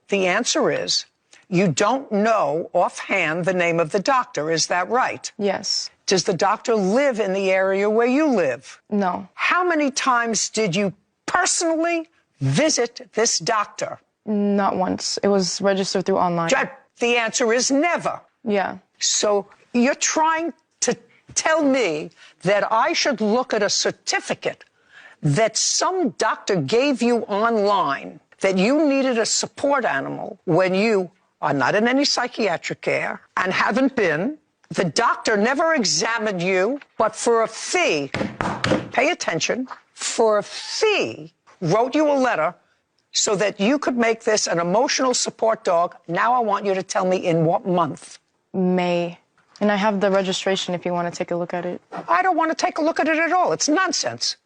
The answer is you don't know offhand the name of the doctor. Is that right? Yes. Does the doctor live in the area where you live? No. How many times did you personally visit this doctor? Not once. It was registered through online. The answer is never. Yeah. So you're trying to tell me that I should look at a certificate that some doctor gave you online that you needed a support animal when you are not in any psychiatric care and haven't been. The doctor never examined you, but for a fee, pay attention, for a fee, wrote you a letter so that you could make this an emotional support dog. Now I want you to tell me in what month. May. And I have the registration if you want to take a look at it. I don't want to take a look at it at all. It's nonsense.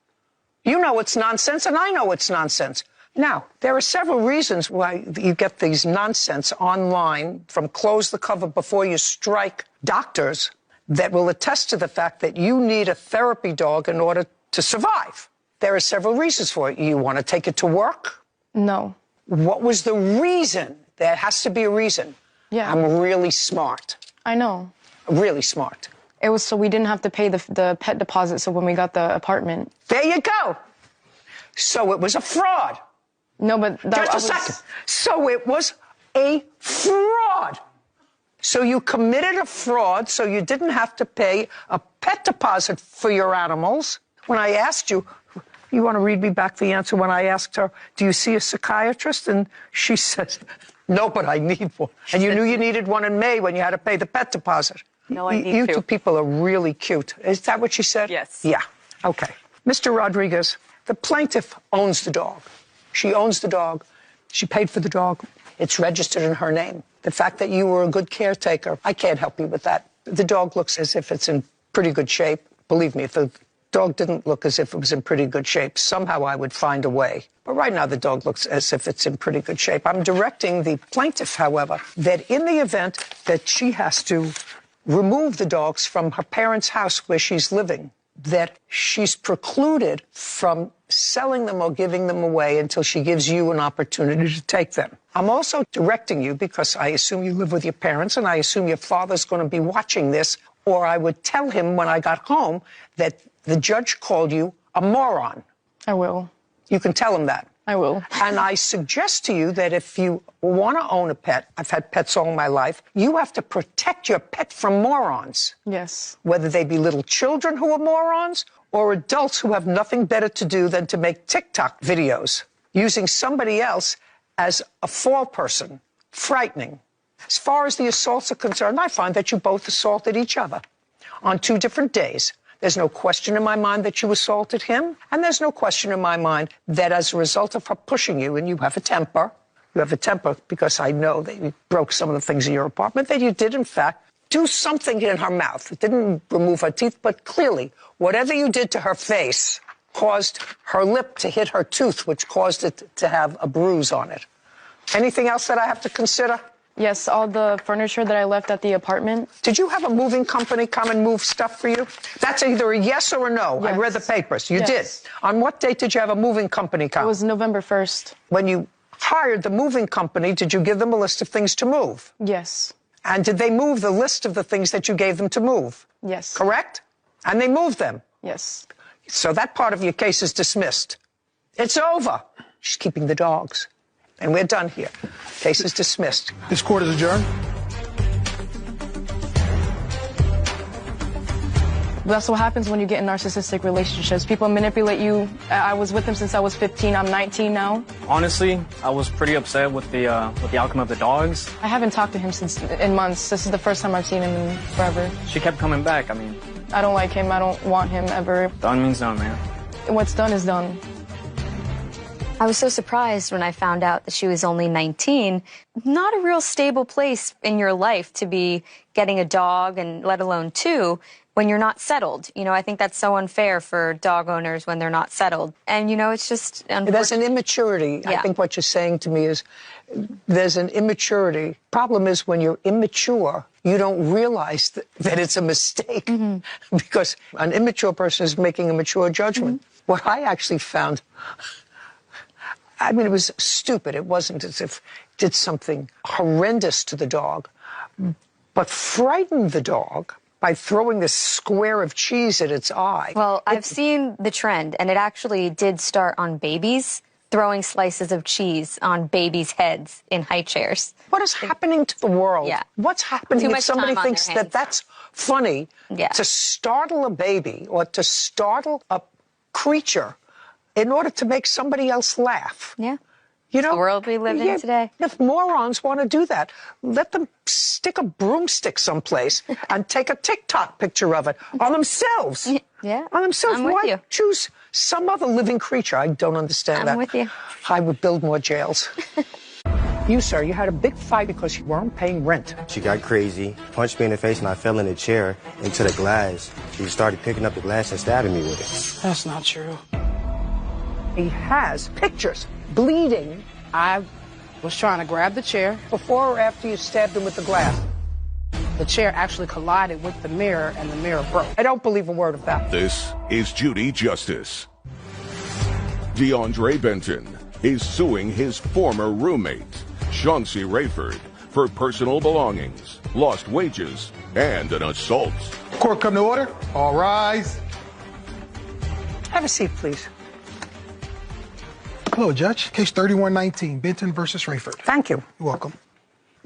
You know it's nonsense, and I know it's nonsense. Now, there are several reasons why you get these nonsense online from close the cover before you strike doctors that will attest to the fact that you need a therapy dog in order to survive. There are several reasons for it. You want to take it to work? No. What was the reason? There has to be a reason. Yeah. I'm really smart. I know. Really smart. It was so we didn't have to pay the pet deposit, so when we got the apartment. There you go. So it was a fraud. No, but that Just a second. So it was a fraud. So you committed a fraud, so you didn't have to pay a pet deposit for your animals. When I asked you, you want to read me back the answer when I asked her, do you see a psychiatrist? And she said, no, but I need one. And you knew you needed one in May when you had to pay the pet deposit. No, I need You to. two people are really cute. Is that what she said? Yes. Yeah. Okay. Mr. Rodriguez, the plaintiff owns the dog. She owns the dog. She paid for the dog. It's registered in her name. The fact that you were a good caretaker, I can't help you with that. The dog looks as if it's in pretty good shape. Believe me, if the dog didn't look as if it was in pretty good shape, somehow I would find a way. But right now, the dog looks as if it's in pretty good shape. I'm directing the plaintiff, however, that in the event that she has to remove the dogs from her parents' house where she's living, that she's precluded from selling them or giving them away until she gives you an opportunity to take them. I'm also directing you because I assume you live with your parents and I assume your father's going to be watching this, or I would tell him when I got home that the judge called you a moron. I will. You can tell him that. I will. And I suggest to you that if you want to own a pet, I've had pets all my life, you have to protect your pet from morons. Yes. Whether they be little children who are morons or adults who have nothing better to do than to make TikTok videos using somebody else as a fall person. Frightening. As far as the assaults are concerned, I find that you both assaulted each other on 2 different days. There's no question in my mind that you assaulted him, and there's no question in my mind that as a result of her pushing you, and you have a temper because I know that you broke some of the things in your apartment, that you did, in fact, do something in her mouth. It didn't remove her teeth, but clearly, whatever you did to her face caused her lip to hit her tooth, which caused it to have a bruise on it. Anything else that I have to consider? Yes, all the furniture that I left at the apartment. Did you have a moving company come and move stuff for you? That's either a yes or a no. Yes. I read the papers. You Yes. did. On what date did you have a moving company come? It was November 1st. When you hired the moving company, did you give them a list of things to move? Yes. And did they move the list of the things that you gave them to move? Yes. Correct? And they moved them. Yes. So that part of your case is dismissed. It's over. She's keeping the dogs. And we're done here. Case is dismissed. This court is adjourned. That's what happens when you get in narcissistic relationships. People manipulate you. I was with him since I was 15. I'm 19 now. Honestly, I was pretty upset with the outcome of the dogs. I haven't talked to him in months. This is the first time I've seen him in forever. She kept coming back. I mean, I don't like him. I don't want him ever. done means done, man. What's done is done. I was so surprised when I found out that she was only 19. Not a real stable place in your life to be getting a dog, and let alone 2, when you're not settled. You know, I think that's so unfair for dog owners when they're not settled. And, you know, it's just There's an immaturity. Yeah. I think what you're saying to me is there's an immaturity. Problem is when you're immature, you don't realize that it's a mistake because an immature person is making a mature judgment. What I actually found, I mean, it was stupid. It wasn't as if it did something horrendous to the dog, but frightened the dog by throwing this square of cheese at its eye. Well, I've seen the trend, and it actually did start on babies, throwing slices of cheese on babies' heads in high chairs. What is happening to the world? Yeah. What's happening Too if much somebody time on thinks their that hands. that's funny to startle a baby or to startle a creature in order to make somebody else laugh? Yeah. You know, the world we live in today. If morons want to do that, let them stick a broomstick someplace and take a TikTok picture of it on themselves. Yeah. On themselves. I'm with Why you. choose some other living creature? I don't understand that. I'm with you. I would build more jails. You, sir, you had a big fight because you weren't paying rent. She got crazy, punched me in the face, and I fell in the chair into the glass. She started picking up the glass and stabbing me with it. That's not true. He has pictures, bleeding. I was trying to grab the chair. Before or after you stabbed him with the glass? The chair actually collided with the mirror, and the mirror broke. I don't believe a word of that. This is Judy Justice. DeAndre Benton is suing his former roommate, Chauncey Rayford, for personal belongings, lost wages, and an assault. Court come to order. All rise. Have a seat, please. Hello, Judge. Case 3119, Benton versus Rayford. Thank you. You're welcome.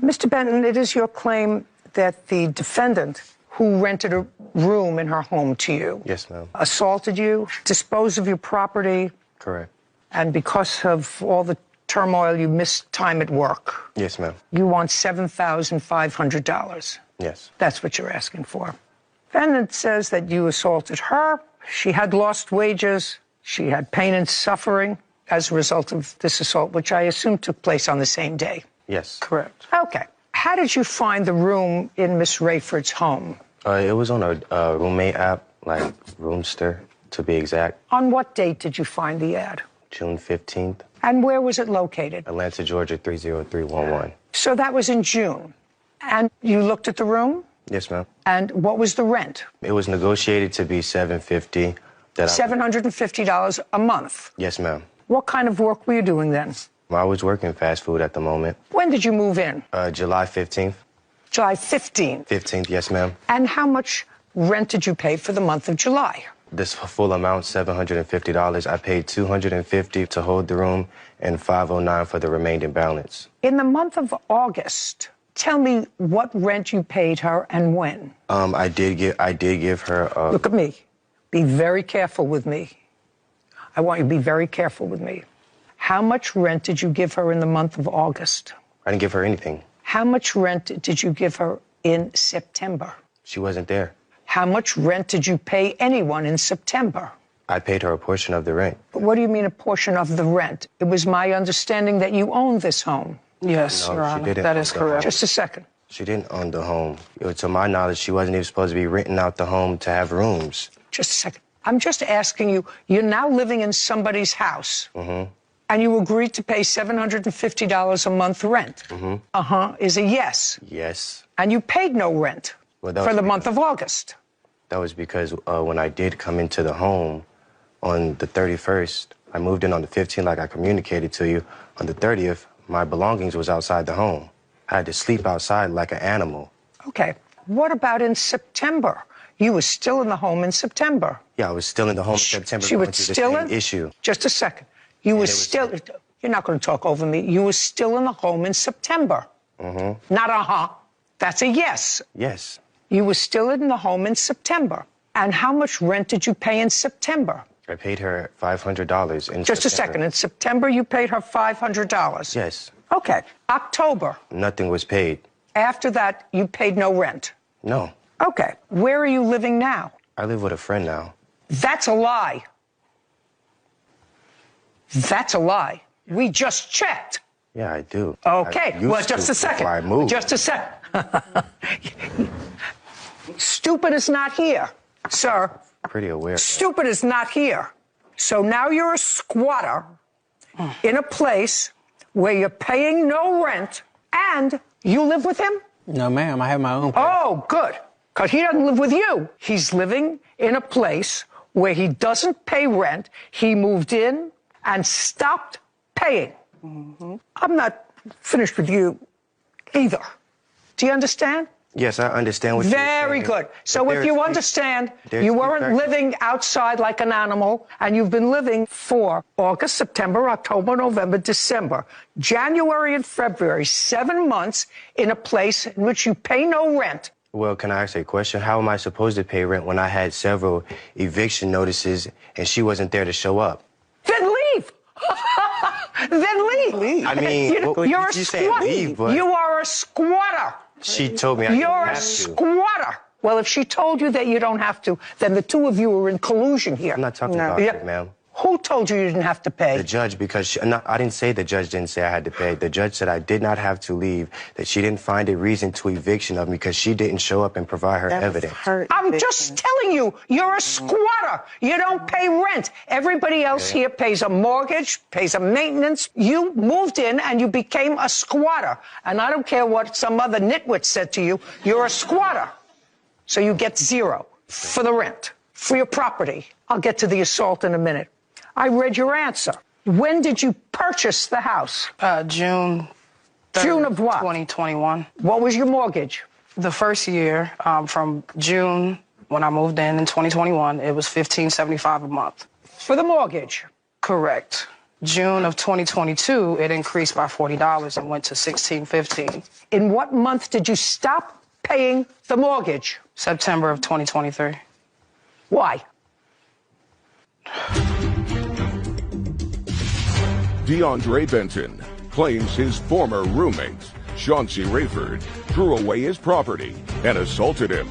Mr. Benton, it is your claim that the defendant who rented a room in her home to you Yes, ma'am. assaulted you, disposed of your property, Correct. and because of all the turmoil, you missed time at work. Yes, ma'am. You want $7,500. Yes. That's what you're asking for. Defendant says that you assaulted her. She had lost wages. She had pain and suffering as a result of this assault, which I assume took place on the same day. Yes. Correct. Okay. How did you find the room in Miss Rayford's home? It was on a roommate app, like Roomster, to be exact. On what date did you find the ad? June 15th, And where was it located? Atlanta, Georgia, 30311. So that was in June. And you looked at the room? Yes, ma'am. And what was the rent? It was negotiated to be $750. $750 a month. Yes, ma'am. What kind of work were you doing then? I was working fast food at the moment. When did you move in? July 15th. July 15th. 15th, yes, ma'am. And how much rent did you pay for the month of July? This full amount, $750. I paid $250 to hold the room and $509 for the remaining balance. In the month of August, tell me what rent you paid her and when. I did give her. Look at me. Be very careful with me. I want you to be very careful with me. How much rent did you give her in the month of August? I didn't give her anything. How much rent did you give her in September? She wasn't there. How much rent did you pay anyone in September? I paid her a portion of the rent. But what do you mean a portion of the rent? It was my understanding that you owned this home. Yes, No, Your she Honor, didn't that own is the correct. Just a second. She didn't own the home. To my knowledge, she wasn't even supposed to be renting out the home to have rooms. Just a second. I'm just asking you, you're now living in somebody's house. Mm-hmm. And you agreed to pay $750 a month rent. Mm-hmm. Is a yes. Yes. And you paid no rent Well, that for was the month of August. That was because when I did come into the home on the 31st, I moved in on the 15th like I communicated to you. On the 30th, my belongings was outside the home. I had to sleep outside like an animal. Okay. What about in September? You were still in the home in September. Yeah, I was still in the home in September. You were going through the still same in? issue. Just a second. You were still, you're not going to talk over me. You were still in the home in September. Mm-hmm. Not That's a yes. Yes. You were still in the home in September. And how much rent did you pay in September? I paid her $500 in Just a second. In September, you paid her $500. Yes. Okay. October. Nothing was paid. After that, you paid no rent. No. Okay. Where are you living now? I live with a friend now. That's a lie. That's a lie. We just checked. Yeah, I do. Okay. I used Well, just to a second. before I moved. Just a second. Stupid is not here, sir. Pretty aware. Stupid is not here. So now you're a squatter in a place where you're paying no rent and you live with him? No, ma'am, I have my own place. Oh, good. Because he doesn't live with you. He's living in a place where he doesn't pay rent. He moved in and stopped paying. I'm not finished with you either. Do you understand? Yes, I understand what you're saying. Very good. So if you understand, you weren't living outside like an animal, and you've been living for August, September, October, November, December, January and February, 7 months in a place in which you pay no rent. Well, can I ask a question? How am I supposed to pay rent when I had several eviction notices and she wasn't there to show up? Then leave. Then leave. I mean, you're a squatter. You are a squatter. She told me I didn't You're have a to. squatter. Well, if she told you that you don't have to, then the two of you are in collusion here. I'm not talking about that, ma'am. Who told you didn't have to pay? The judge, because I didn't say the judge didn't say I had to pay. The judge said I did not have to leave, that she didn't find a reason to eviction of me because she didn't show up and provide her evidence. I'm just telling you, you're a squatter. You don't pay rent. Everybody else here pays a mortgage, pays a maintenance. You moved in and you became a squatter. And I don't care what some other nitwit said to you, you're a squatter. So you get zero for the rent, for your property. I'll get to the assault in a minute. I read your answer. When did you purchase the house? June 3rd, June of what? 2021. What was your mortgage? The first year, from June when I moved in 2021, it was $1,575 a month. For the mortgage? Correct. June of 2022, it increased by $40 and went to $1,615. In what month did you stop paying the mortgage? September of 2023. Why? DeAndre Benton claims his former roommate, Chauncey Rayford, threw away his property and assaulted him.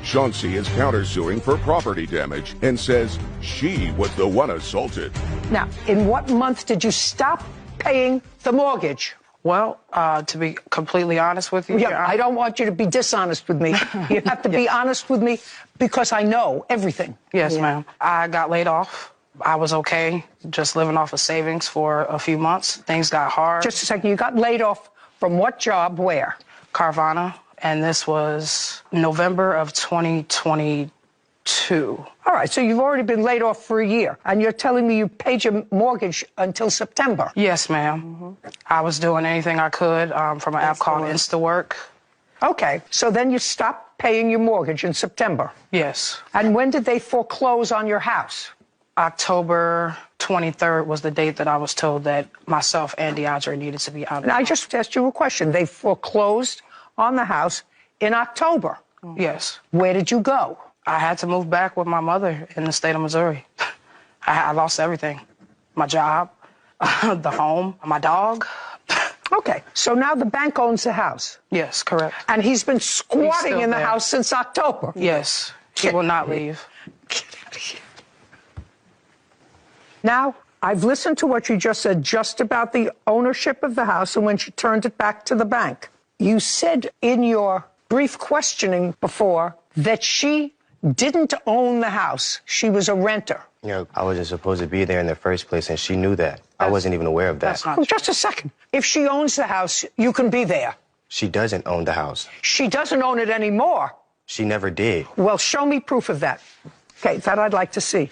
Chauncey is countersuing for property damage and says she was the one assaulted. Now, in what month did you stop paying the mortgage? Well, to be completely honest with you, I don't want you to be dishonest with me. You have to be honest with me because I know everything. Yes, ma'am. I got laid off. I was okay, just living off of savings for a few months. Things got hard. Just a second. You got laid off from what job? Where? Carvana. And this was November of 2022. All right. So you've already been laid off for a year. And you're telling me you paid your mortgage until September? Yes, ma'am. I was doing anything I could from an app called InstaWork. Okay. So then you stopped paying your mortgage in September? Yes. And when did they foreclose on your house? October 23rd was the date that I was told that myself and DeAndre needed to be out of the house. I just asked you a question. They foreclosed on the house in October. Yes. Where did you go? I had to move back with my mother in the state of Missouri. I lost everything. My job, the home, my dog. Okay, so now the bank owns the house. Yes, correct. And he's been squatting in the house since October. Yes, he will not leave. Get out of here. Now, I've listened to what you just said just about the ownership of the house and when she turned it back to the bank. You said in your brief questioning before that she didn't own the house. She was a renter. You know, I wasn't supposed to be there in the first place, and she knew that. I wasn't even aware of that. Well, just a second. If she owns the house, you can be there. She doesn't own the house. She doesn't own it anymore. She never did. Well, show me proof of that. Okay, that I'd like to see.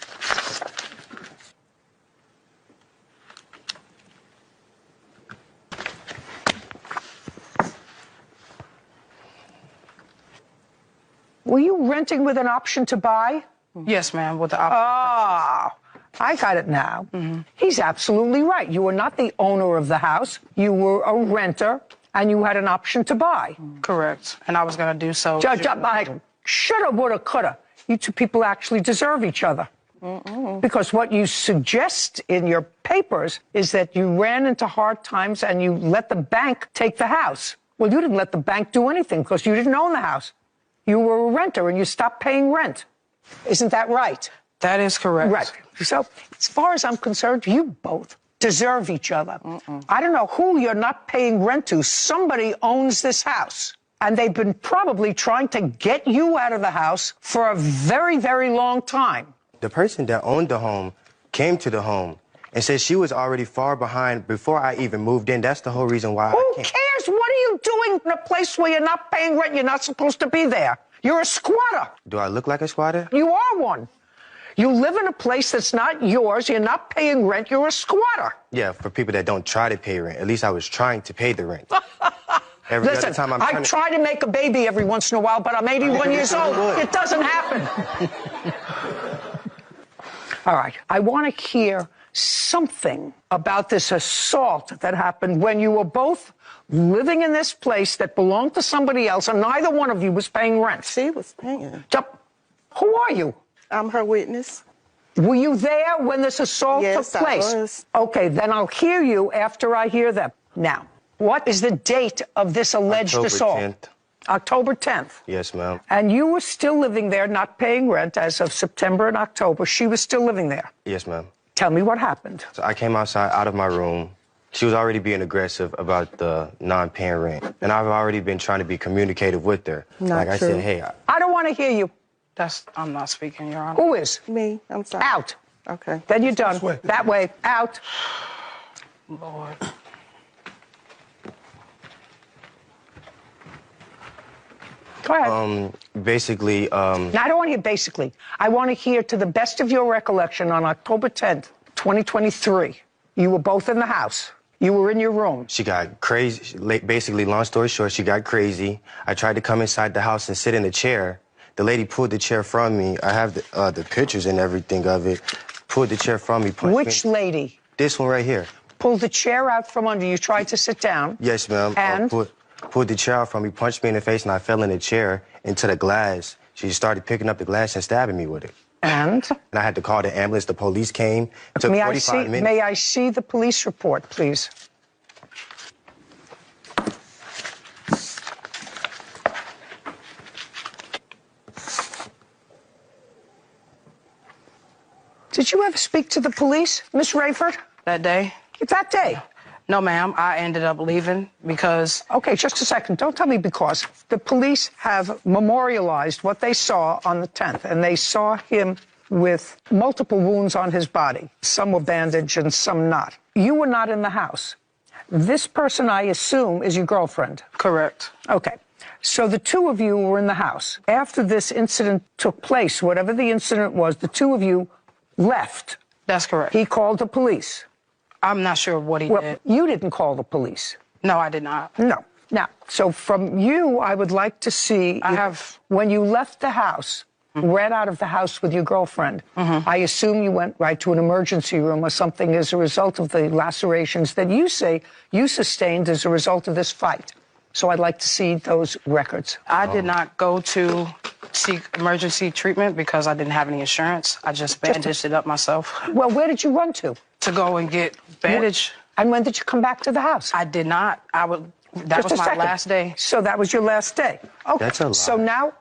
Were you renting with an option to buy? Yes, ma'am, with the option. I got it now. He's absolutely right. You were not the owner of the house. You were a renter, and you had an option to buy. Correct. And I was going to do so. Shoulda, woulda, coulda. You two people actually deserve each other. Because what you suggest in your papers is that you ran into hard times and you let the bank take the house. Well, you didn't let the bank do anything because you didn't own the house. You were a renter and you stopped paying rent. Isn't that right? That is correct. Right. So, as far as I'm concerned, you both deserve each other. I don't know who you're not paying rent to. Somebody owns this house. And they've been probably trying to get you out of the house for a very, very long time. The person that owned the home came to the home and said she was already far behind before I even moved in. That's the whole reason why Who cares? What are you doing in a place where you're not paying rent? You're not supposed to be there. You're a squatter. Do I look like a squatter? You are one. You live in a place that's not yours. You're not paying rent. You're a squatter. Yeah, for people that don't try to pay rent. At least I was trying to pay the rent. Every Listen, other time I'm I trying try to make a baby every once in a while, but I'm 81 years old. It doesn't happen. All right. I want to hear something about this assault that happened when you were both living in this place that belonged to somebody else, and neither one of you was paying rent. She was paying. Who are you? I'm her witness. Were you there when this assault Yes, took place? I was. Okay, then I'll hear you after I hear them. Now, what is the date of this alleged October assault? 10th. October 10th. Yes, ma'am. And you were still living there, not paying rent as of September and October. She was still living there. Yes, ma'am. Tell me what happened. So I came outside out of my room. She was already being aggressive about the non-paying rent. And I've already been trying to be communicative with her. Not I true. said, hey. I don't want to hear you. I'm not speaking, Your Honor. Who is? Me. I'm sorry. Out. Okay. Then you're done. way. That way. Out. Lord. Go ahead. Basically, Now, I don't want to hear basically. I want to hear, to the best of your recollection, on October 10th, 2023, you were both in the house. You were in your room. she got crazy. Basically, long story short, she got crazy. I tried to come inside the house and sit in a chair. The lady pulled the chair from me. I have the pictures and everything of it. Pulled the chair from me. Which lady? This one right here. Pulled the chair out from under you, tried to sit down. Yes, ma'am. And? Pulled the chair out from me, punched me in the face, and I fell in the chair into the glass. She started picking up the glass and stabbing me with it. And? And I had to call the ambulance. The police came. It took 45 minutes. May I see the police report, please? Did you ever speak to the police, Miss Rayford? That day? That day? No, ma'am. I ended up leaving because... Okay, just a second. Don't tell me because. The police have memorialized what they saw on the 10th, and they saw him with multiple wounds on his body. Some were bandaged and some not. You were not in the house. This person, I assume, is your girlfriend. Correct. Okay. So the two of you were in the house. After this incident took place, whatever the incident was, the two of you left. That's correct. He called the police. I'm not sure what he Well, did. you didn't call the police. No, I did not. No. Now, so from you, I would like to see... When you left the house, ran out of the house with your girlfriend, I assume you went right to an emergency room or something as a result of the lacerations that you say you sustained as a result of this fight. So I'd like to see those records. I did not go to seek emergency treatment because I didn't have any insurance. I just bandaged it up myself. Well, where did you run to? To go and get bandage. And when did you come back to the house? I did not. That was my last day. So that was your last day. Okay. That's a lie. So now...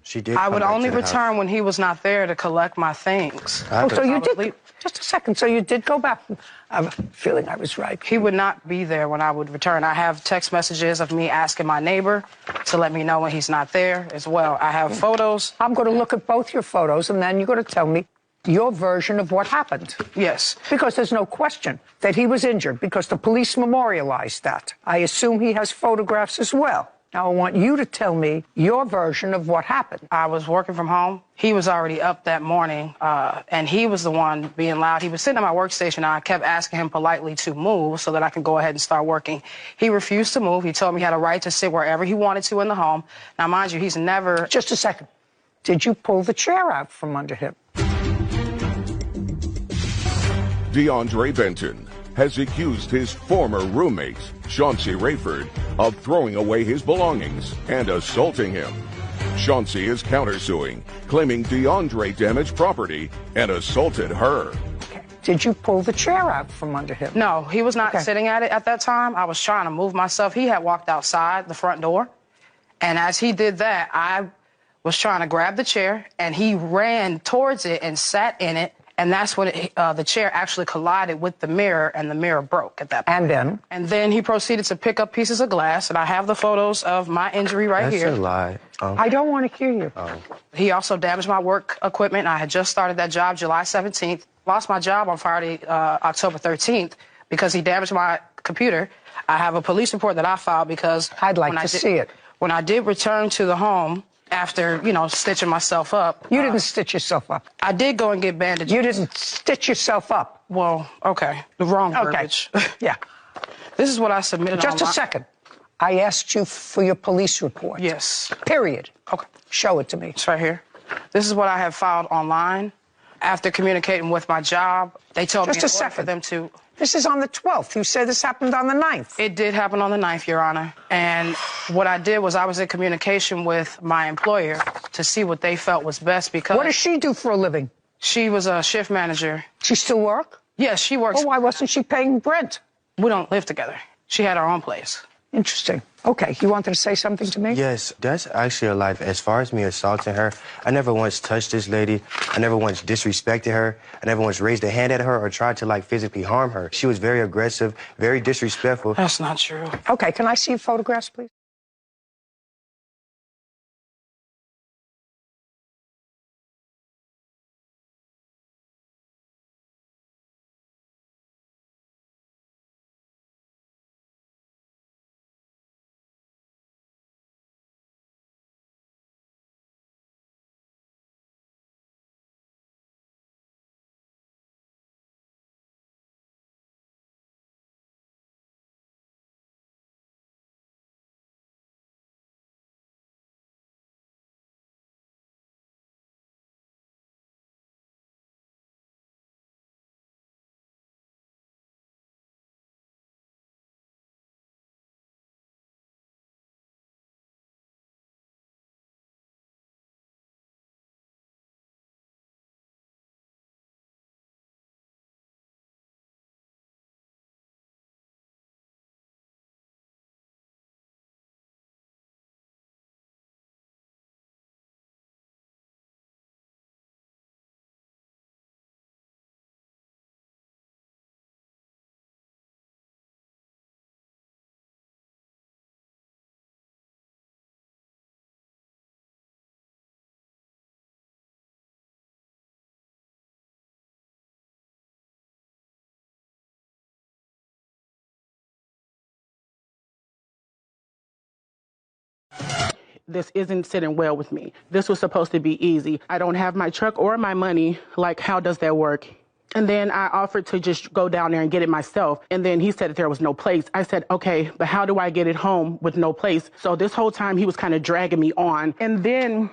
She did. I would come back only to the return house. when he was not there to collect my things. Oh, so you did. Just a second. So you did go back. I'm feeling I was right. He would not be there when I would return. I have text messages of me asking my neighbor to let me know when he's not there as well. I have photos. I'm going to look at both your photos, and then you're going to tell me your version of what happened. Yes. Because there's no question that he was injured, because the police memorialized that. I assume he has photographs as well. Now, I want you to tell me your version of what happened. I was working from home. He was already up that morning, and he was the one being loud. He was sitting at my workstation, and I kept asking him politely to move so that I could go ahead and start working. He refused to move. He told me he had a right to sit wherever he wanted to in the home. Now, mind you, he's never... Just a second. Did you pull the chair out from under him? DeAndre Benton has accused his former roommate, Chauncey Rayford, of throwing away his belongings and assaulting him. Chauncey is countersuing, claiming DeAndre damaged property and assaulted her. Okay. Did you pull the chair out from under him? No, he was not sitting at it at that time. I was trying to move myself. He had walked outside the front door, and as he did that, I was trying to grab the chair, and he ran towards it and sat in it. And that's when the chair actually collided with the mirror, and the mirror broke at that point. And then? And then he proceeded to pick up pieces of glass, and I have the photos of my injury right here. That's a lie. I don't want to hear you. He also damaged my work equipment. I had just started that job July 17th. Lost my job on Friday, October 13th, because he damaged my computer. I have a police report that I filed because... I'd like to see it. When I did return to the home... After, stitching myself up. You didn't stitch yourself up. I did go and get bandages. You didn't stitch yourself up. Well, okay. The wrong verbiage. Yeah. This is what I submitted Just a online. second. I asked you for your police report. Yes. Period. Okay. Show it to me. It's right here. This is what I have filed online. After communicating with my job, they told me in order for them to... This is on the 12th. You said this happened on the 9th. It did happen on the 9th, Your Honor. And what I did was I was in communication with my employer to see what they felt was best because... What does she do for a living? She was a shift manager. She still work? Yes, she works. Well, why wasn't she paying rent? We don't live together. She had her own place. Interesting. Okay, you wanted to say something to me? Yes, that's actually a lie. As far as me assaulting her, I never once touched this lady. I never once disrespected her. I never once raised a hand at her or tried to, like, physically harm her. She was very aggressive, very disrespectful. That's not true. Okay, can I see photographs, please? This isn't sitting well with me. This was supposed to be easy. I don't have my truck or my money. Like, how does that work? And then I offered to just go down there and get it myself. And then he said that there was no place. I said, okay, but how do I get it home with no place? So this whole time he was kind of dragging me on. And then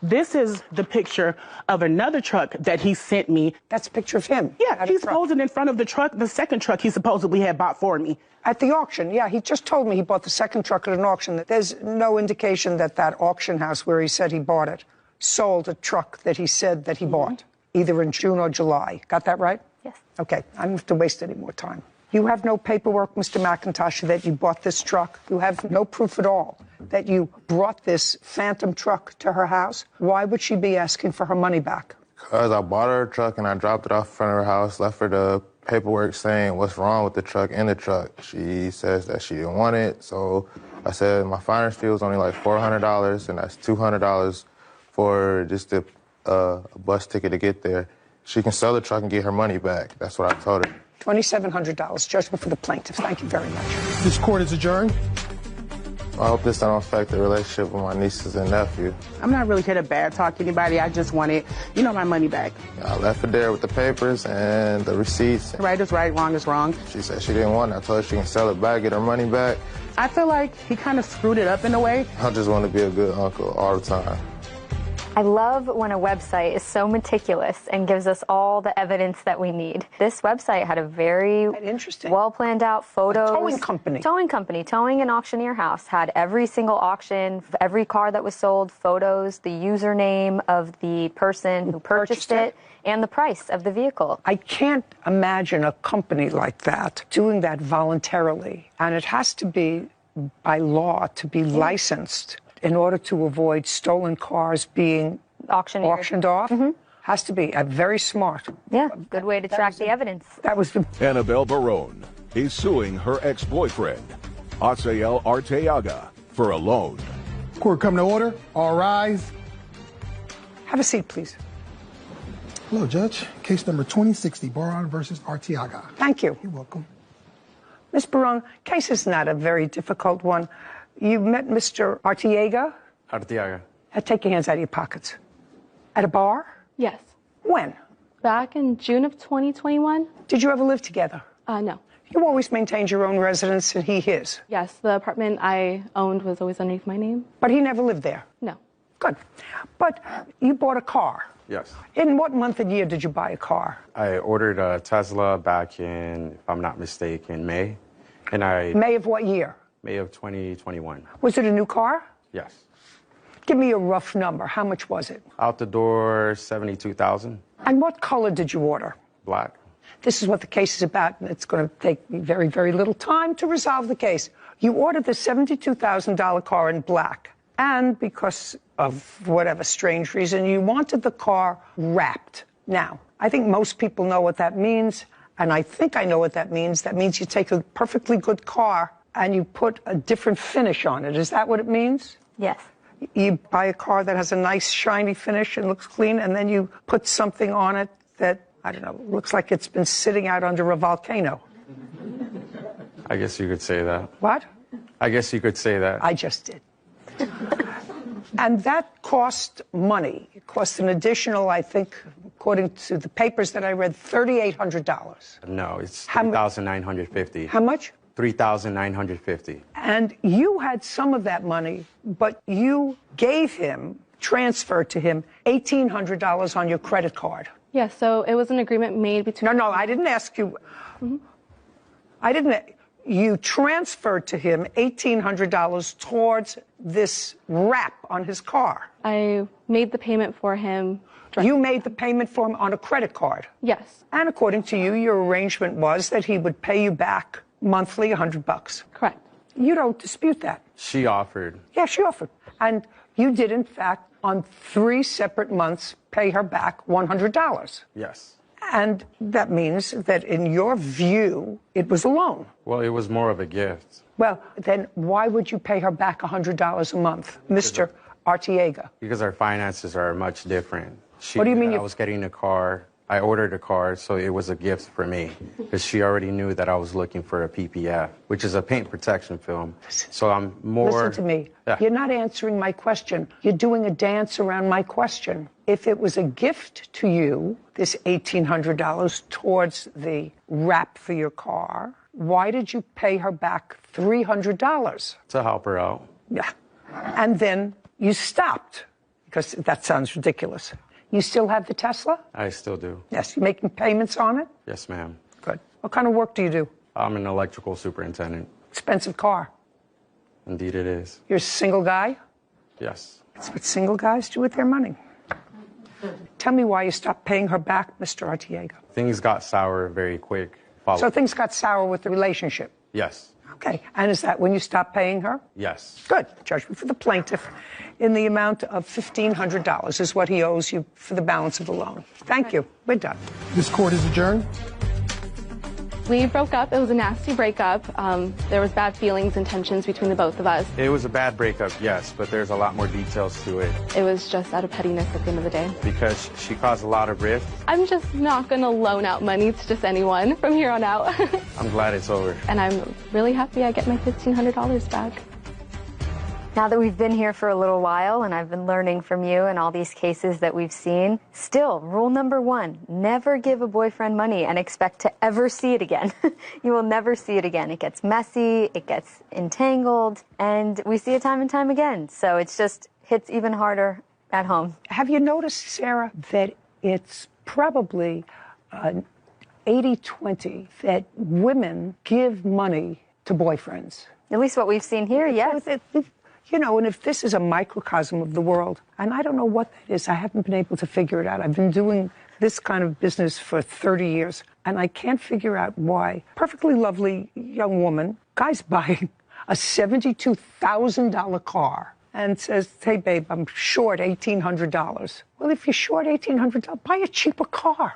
this is the picture of another truck that he sent me. That's a picture of him? Yeah, he's posing in front of the truck, the second truck he supposedly had bought for me. At the auction, yeah. He just told me he bought the second truck at an auction. There's no indication that that auction house where he said he bought it sold a truck that he said that he bought, either in June or July. Got that right? Yes. Okay, I don't have to waste any more time. You have no paperwork, Mr. McIntosh, that you bought this truck. You have no proof at all that you brought this phantom truck to her house. Why would she be asking for her money back? Because I bought her a truck and I dropped it off in front of her house, left her the paperwork saying what's wrong with the truck in the truck. She says that she didn't want it, so I said my finder's fee was only like $400, and that's $200 for just the bus ticket to get there. She can sell the truck and get her money back. That's what I told her. $2,700, judgment for the plaintiff. Thank you very much. This court is adjourned. I hope this don't affect the relationship with my nieces and nephew. I'm not really here to bad talk anybody. I just wanted, my money back. I left her there with the papers and the receipts. Right is right, wrong is wrong. She said she didn't want it. I told her she can sell it back, get her money back. I feel like he kind of screwed it up in a way. I just want to be a good uncle all the time. I love when a website is so meticulous and gives us all the evidence that we need. This website had a very well planned out photos. A towing company. Towing and auctioneer house had every single auction, every car that was sold, photos, the username of the person who purchased it, and the price of the vehicle. I can't imagine a company like that doing that voluntarily. And it has to be by law to be licensed in order to avoid stolen cars being auctioned off. Has to be very smart. Yeah, good way to track the evidence. That was the... Annabelle Barone is suing her ex-boyfriend, Asael Arteaga, for a loan. Court come to order. All rise. Have a seat, please. Hello, Judge. Case number 2060, Barone versus Arteaga. Thank you. You're welcome. Ms. Barone, case is not a very difficult one. You met Mr. Arteaga? Arteaga. Take your hands out of your pockets. At a bar? Yes. When? Back in June of 2021. Did you ever live together? No. You always maintained your own residence and he his. Yes, the apartment I owned was always underneath my name. But he never lived there? No. Good. But you bought a car. Yes. In what month and year did you buy a car? I ordered a Tesla back in, if I'm not mistaken, May. May of what year? May of 2021. Was it a new car? Yes. Give me a rough number. How much was it? Out the door, $72,000. And what color did you order? Black. This is what the case is about, and it's going to take me very, very little time to resolve the case. You ordered the $72,000 car in black, and because of whatever strange reason, you wanted the car wrapped. Now, I think most people know what that means, and I think I know what that means. That means you take a perfectly good car and you put a different finish on it. Is that what it means? Yes. You buy a car that has a nice shiny finish and looks clean, and then you put something on it that, I don't know, looks like it's been sitting out under a volcano. I guess you could say that. What? I guess you could say that. I just did. And that cost money. It cost an additional, I think, according to the papers that I read, $3,800. No, it's $3,950. How much? $3,950. And you had some of that money, but you gave him, transferred to him, $1,800 on your credit card. Yes, so it was an agreement made between... No, I didn't ask you. I didn't. You transferred to him $1,800 towards this wrap on his car. I made the payment for him. You made the payment for him on a credit card? Yes. And according to you, your arrangement was that he would pay you back monthly $100. Correct. You don't dispute that. She offered. Yeah, she offered. And you did, in fact, on 3 separate months, pay her back $100. Yes. And that means that in your view, it was a loan. Well, it was more of a gift. Well, then why would you pay her back $100 a month, Mr. Artiega? Because our finances are much different. What do you mean? I was getting a car. I ordered a car, so it was a gift for me. Because she already knew that I was looking for a PPF, which is a paint protection film. So I'm more... Listen to me. Yeah. You're not answering my question. You're doing a dance around my question. If it was a gift to you, this $1,800 towards the wrap for your car, why did you pay her back $300? To help her out. Yeah. And then you stopped, because that sounds ridiculous. You still have the Tesla? I still do. Yes. You making payments on it? Yes, ma'am. Good. What kind of work do you do? I'm an electrical superintendent. Expensive car. Indeed it is. You're a single guy? Yes. That's what single guys do with their money. Tell me why you stopped paying her back, Mr. Artiega. Things got sour very quick. So things got sour with the relationship? Yes. Okay. And is that when you stopped paying her? Yes. Good. Judgment for the plaintiff in the amount of $1,500 is what he owes you for the balance of the loan. Thank you. We're done. This court is adjourned. We broke up. It was a nasty breakup. There was bad feelings and tensions between the both of us. It was a bad breakup, yes, but there's a lot more details to it. It was just out of pettiness at the end of the day. Because she caused a lot of rift. I'm just not going to loan out money to just anyone from here on out. I'm glad it's over. And I'm really happy I get my $1,500 back. Now that we've been here for a little while and I've been learning from you and all these cases that we've seen, still, rule number 1, never give a boyfriend money and expect to ever see it again. You will never see it again. It gets messy, it gets entangled, and we see it time and time again. So it's just hits even harder at home. Have you noticed, Sarah, that it's probably 80-20 that women give money to boyfriends? At least what we've seen here, yes. You know, and if this is a microcosm of the world, and I don't know what that is, I haven't been able to figure it out. I've been doing this kind of business for 30 years, and I can't figure out why. Perfectly lovely young woman, guy's buying a $72,000 car and says, hey, babe, I'm short $1,800. Well, if you're short $1,800, buy a cheaper car.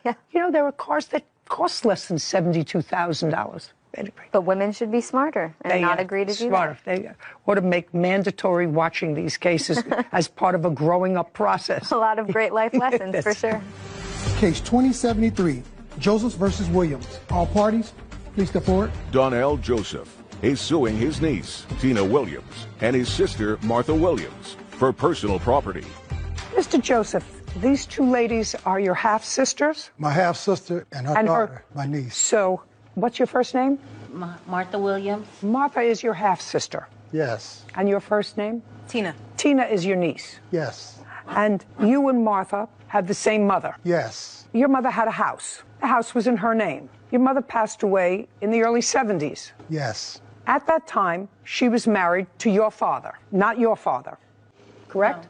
Yeah. You know, there are cars that cost less than $72,000. Anyway. But women should be smarter and not agree to do smarter. that. They ought to make mandatory watching these cases as part of a growing up process. A lot of great life lessons, Yes. for sure. Case 2073, Joseph versus Williams. All parties, please step forward. Donnell Joseph is suing his niece, Tina Williams, and his sister, Martha Williams, for personal property. Mr. Joseph, these two ladies are your half-sisters? My half-sister and her daughter, my niece. So What's your first name? Martha Williams. Martha is your half-sister. Yes. And your first name? Tina. Tina is your niece. Yes. And you and Martha have the same mother. Yes. Your mother had a house. The house was in her name. Your mother passed away in the early 70s. Yes. At that time, she was married to your father, not your father. Correct? No.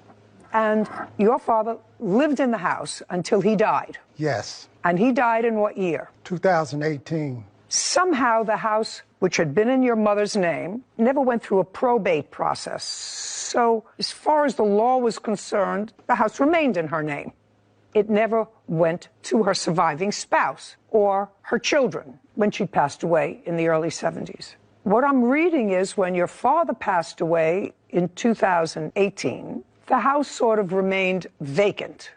And your father lived in the house until he died. Yes. And he died in what year? 2018. Somehow the house, which had been in your mother's name, never went through a probate process. So as far as the law was concerned, the house remained in her name. It never went to her surviving spouse or her children when she passed away in the early 70s. What I'm reading is when your father passed away in 2018, the house sort of remained vacant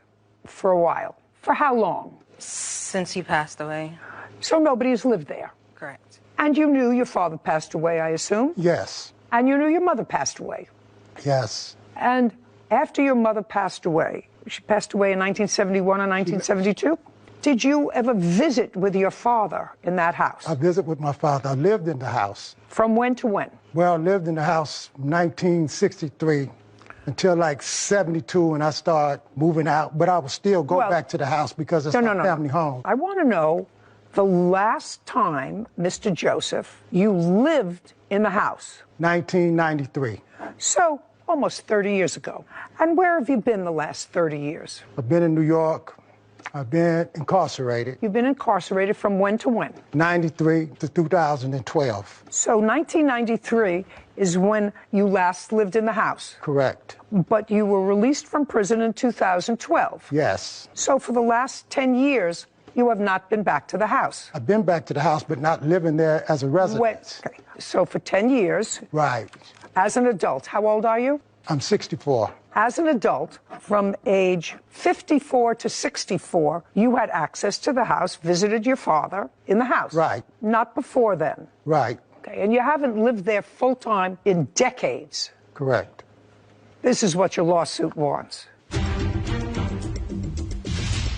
for a while. For how long? Since he passed away. So nobody has lived there. Correct. And you knew your father passed away, I assume? Yes. And you knew your mother passed away? Yes. And after your mother passed away, she passed away in 1971 or 1972, did you ever visit with your father in that house? I visited with my father. I lived in the house. From when to when? Well, I lived in the house 1963 until like 72, and I started moving out. But I would still go back to the house because it's my family home. I want to know the last time, Mr. Joseph, you lived in the house. 1993. So almost 30 years ago. And where have you been the last 30 years? I've been in New York. I've been incarcerated. You've been incarcerated from when to when? 93 to 2012. So 1993 is when you last lived in the house. Correct. But you were released from prison in 2012. Yes. So for the last 10 years, you have not been back to the house. I've been back to the house, but not living there as a resident. Okay. So for 10 years. Right. As an adult, how old are you? I'm 64. As an adult, from age 54 to 64, you had access to the house, visited your father in the house. Right. Not before then. Right. Okay. And you haven't lived there full time in decades. Correct. This is what your lawsuit wants.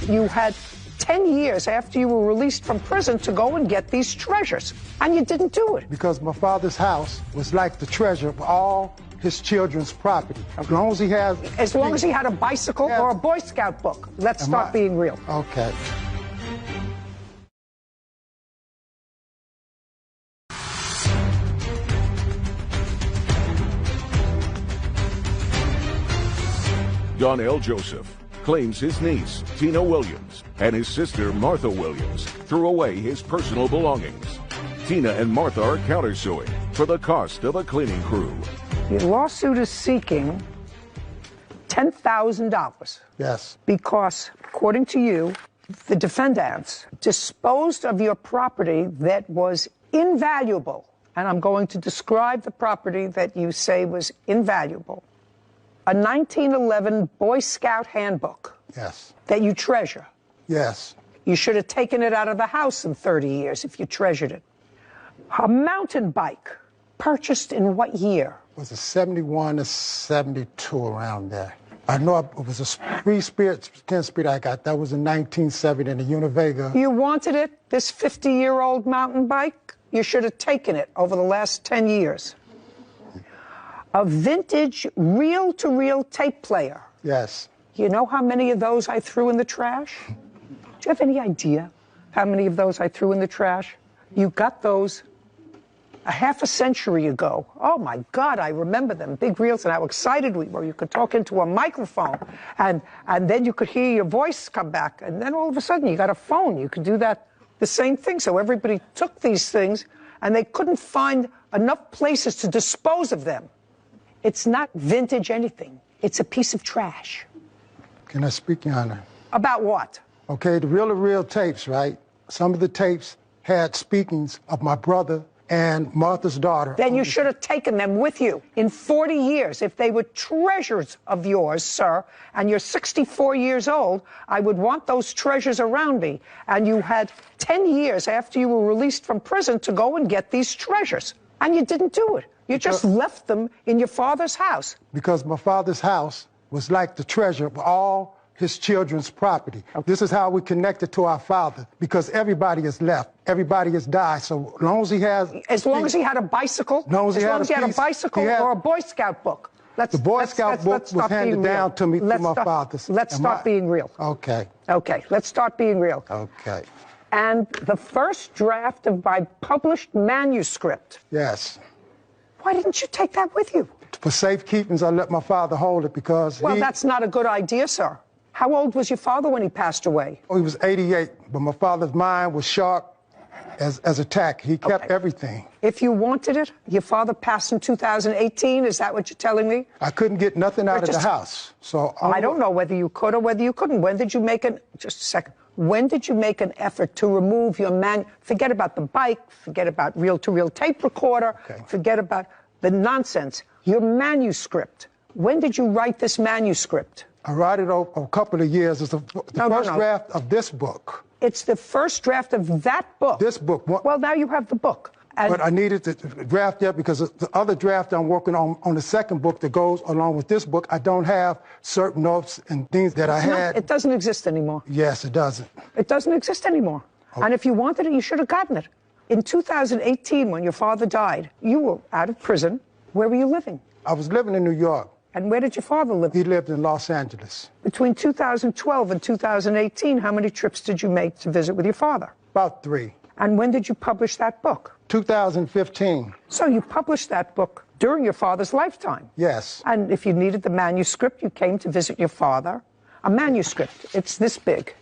You had 10 years after you were released from prison to go and get these treasures, and you didn't do it. Because my father's house was like the treasure of all his children's property. As long as he has... As long as he had a bicycle or a Boy Scout book. Let's start being real. Okay. Donnell Joseph claims his niece, Tina Williams, and his sister, Martha Williams, threw away his personal belongings. Tina and Martha are countersuing for the cost of a cleaning crew. Your lawsuit is seeking $10,000. Yes. Because, according to you, the defendants disposed of your property that was invaluable. And I'm going to describe the property that you say was invaluable. A 1911 Boy Scout handbook. Yes. That you treasure. Yes. You should have taken it out of the house in 30 years if you treasured it. A mountain bike purchased in what year? Was it 71 or 72, around there? I know it was a 3-speed, 10-speed I got. That was in 1970 in the Univega. You wanted it, this 50-year-old mountain bike? You should have taken it over the last 10 years. A vintage reel-to-reel tape player. Yes. You know how many of those I threw in the trash? Do you have any idea how many of those I threw in the trash? You got those a half a century ago. Oh my God, I remember them. Big reels and how excited we were. You could talk into a microphone and then you could hear your voice come back. And then all of a sudden you got a phone. You could do that, the same thing. So everybody took these things and they couldn't find enough places to dispose of them. It's not vintage anything. It's a piece of trash. Can I speak, Your Honor? About what? Okay, the reel-to-reel tapes, right? Some of the tapes had speakings of my brother and Martha's daughter. Then you should have taken them with you in 40 years. If they were treasures of yours, sir, and you're 64 years old, I would want those treasures around me. And you had 10 years after you were released from prison to go and get these treasures. And you didn't do it. You just left them in your father's house. Because my father's house was like the treasure of all his children's property. Okay. This is how we connected to our father, because everybody has left. Everybody has died. So as long as he has... As long as he had a bicycle? As long as he had a bicycle or a Boy Scout book? The Boy Scout book was handed down to me from my father. Let's start being real. Okay. Okay, let's start being real. Okay. And the first draft of my published manuscript. Yes. Why didn't you take that with you? For safekeeping, I let my father hold it because Well, that's not a good idea, sir. How old was your father when he passed away? Oh, he was 88, but my father's mind was sharp as a tack. He kept everything. If you wanted it, your father passed in 2018, is that what you're telling me? I couldn't get nothing out of the house. So I don't know whether you could or whether you couldn't. When did you make just a second. When did you make an effort to remove your forget about the bike, forget about reel-to-reel tape recorder, forget about the nonsense. Your manuscript. When did you write this manuscript? I wrote it over a couple of years. It's the first draft of this book. It's the first draft of that book. This book. Well, now you have the book. But I needed to draft that because the other draft I'm working on the second book that goes along with this book, I don't have certain notes and things that I had. It doesn't exist anymore. Yes, it doesn't. It doesn't exist anymore. Okay. And if you wanted it, you should have gotten it. In 2018, when your father died, you were out of prison. Where were you living? I was living in New York. And where did your father live? He lived in Los Angeles. Between 2012 and 2018, how many trips did you make to visit with your father? About 3. And when did you publish that book? 2015. So you published that book during your father's lifetime? Yes. And if you needed the manuscript, you came to visit your father. A manuscript, it's this big.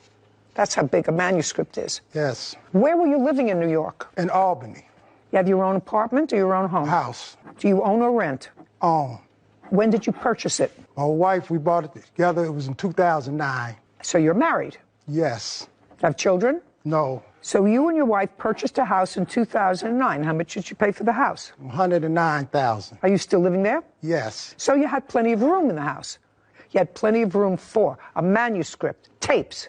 That's how big a manuscript is. Yes. Where were you living in New York? In Albany. You have your own apartment or your own home? House. Do you own or rent? Own. When did you purchase it? My wife, we bought it together. It was in 2009. So you're married? Yes. Have children? No. So you and your wife purchased a house in 2009. How much did you pay for the house? $109,000. Are you still living there? Yes. So you had plenty of room in the house. You had plenty of room for a manuscript, tapes,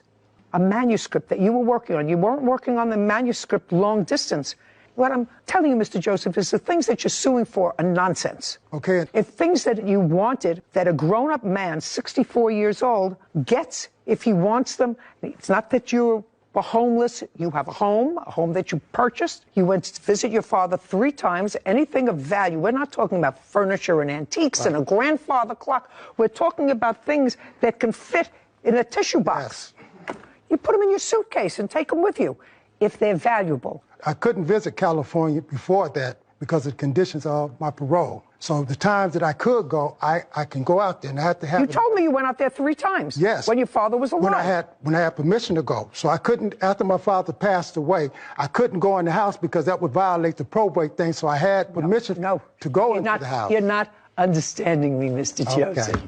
a manuscript that you were working on. You weren't working on the manuscript long distance. What I'm telling you, Mr. Joseph, is the things that you're suing for are nonsense. Okay. If things that you wanted, that a grown-up man, 64 years old, gets if he wants them, it's not that you're homeless. You have a home that you purchased. You went to visit your father 3 times, anything of value. We're not talking about furniture and antiques and a grandfather clock. We're talking about things that can fit in a tissue box. Yes. You put them in your suitcase and take them with you if they're valuable. I couldn't visit California before that because of the conditions of my parole. So the times that I could go, I can go out there, and I had to have. You told me you went out there 3 times. Yes. When your father was alive. When I had permission to go. So I couldn't, after my father passed away, I couldn't go in the house because that would violate the probate thing. So I had permission to go into the house. You're not understanding me, Mr. Joseph.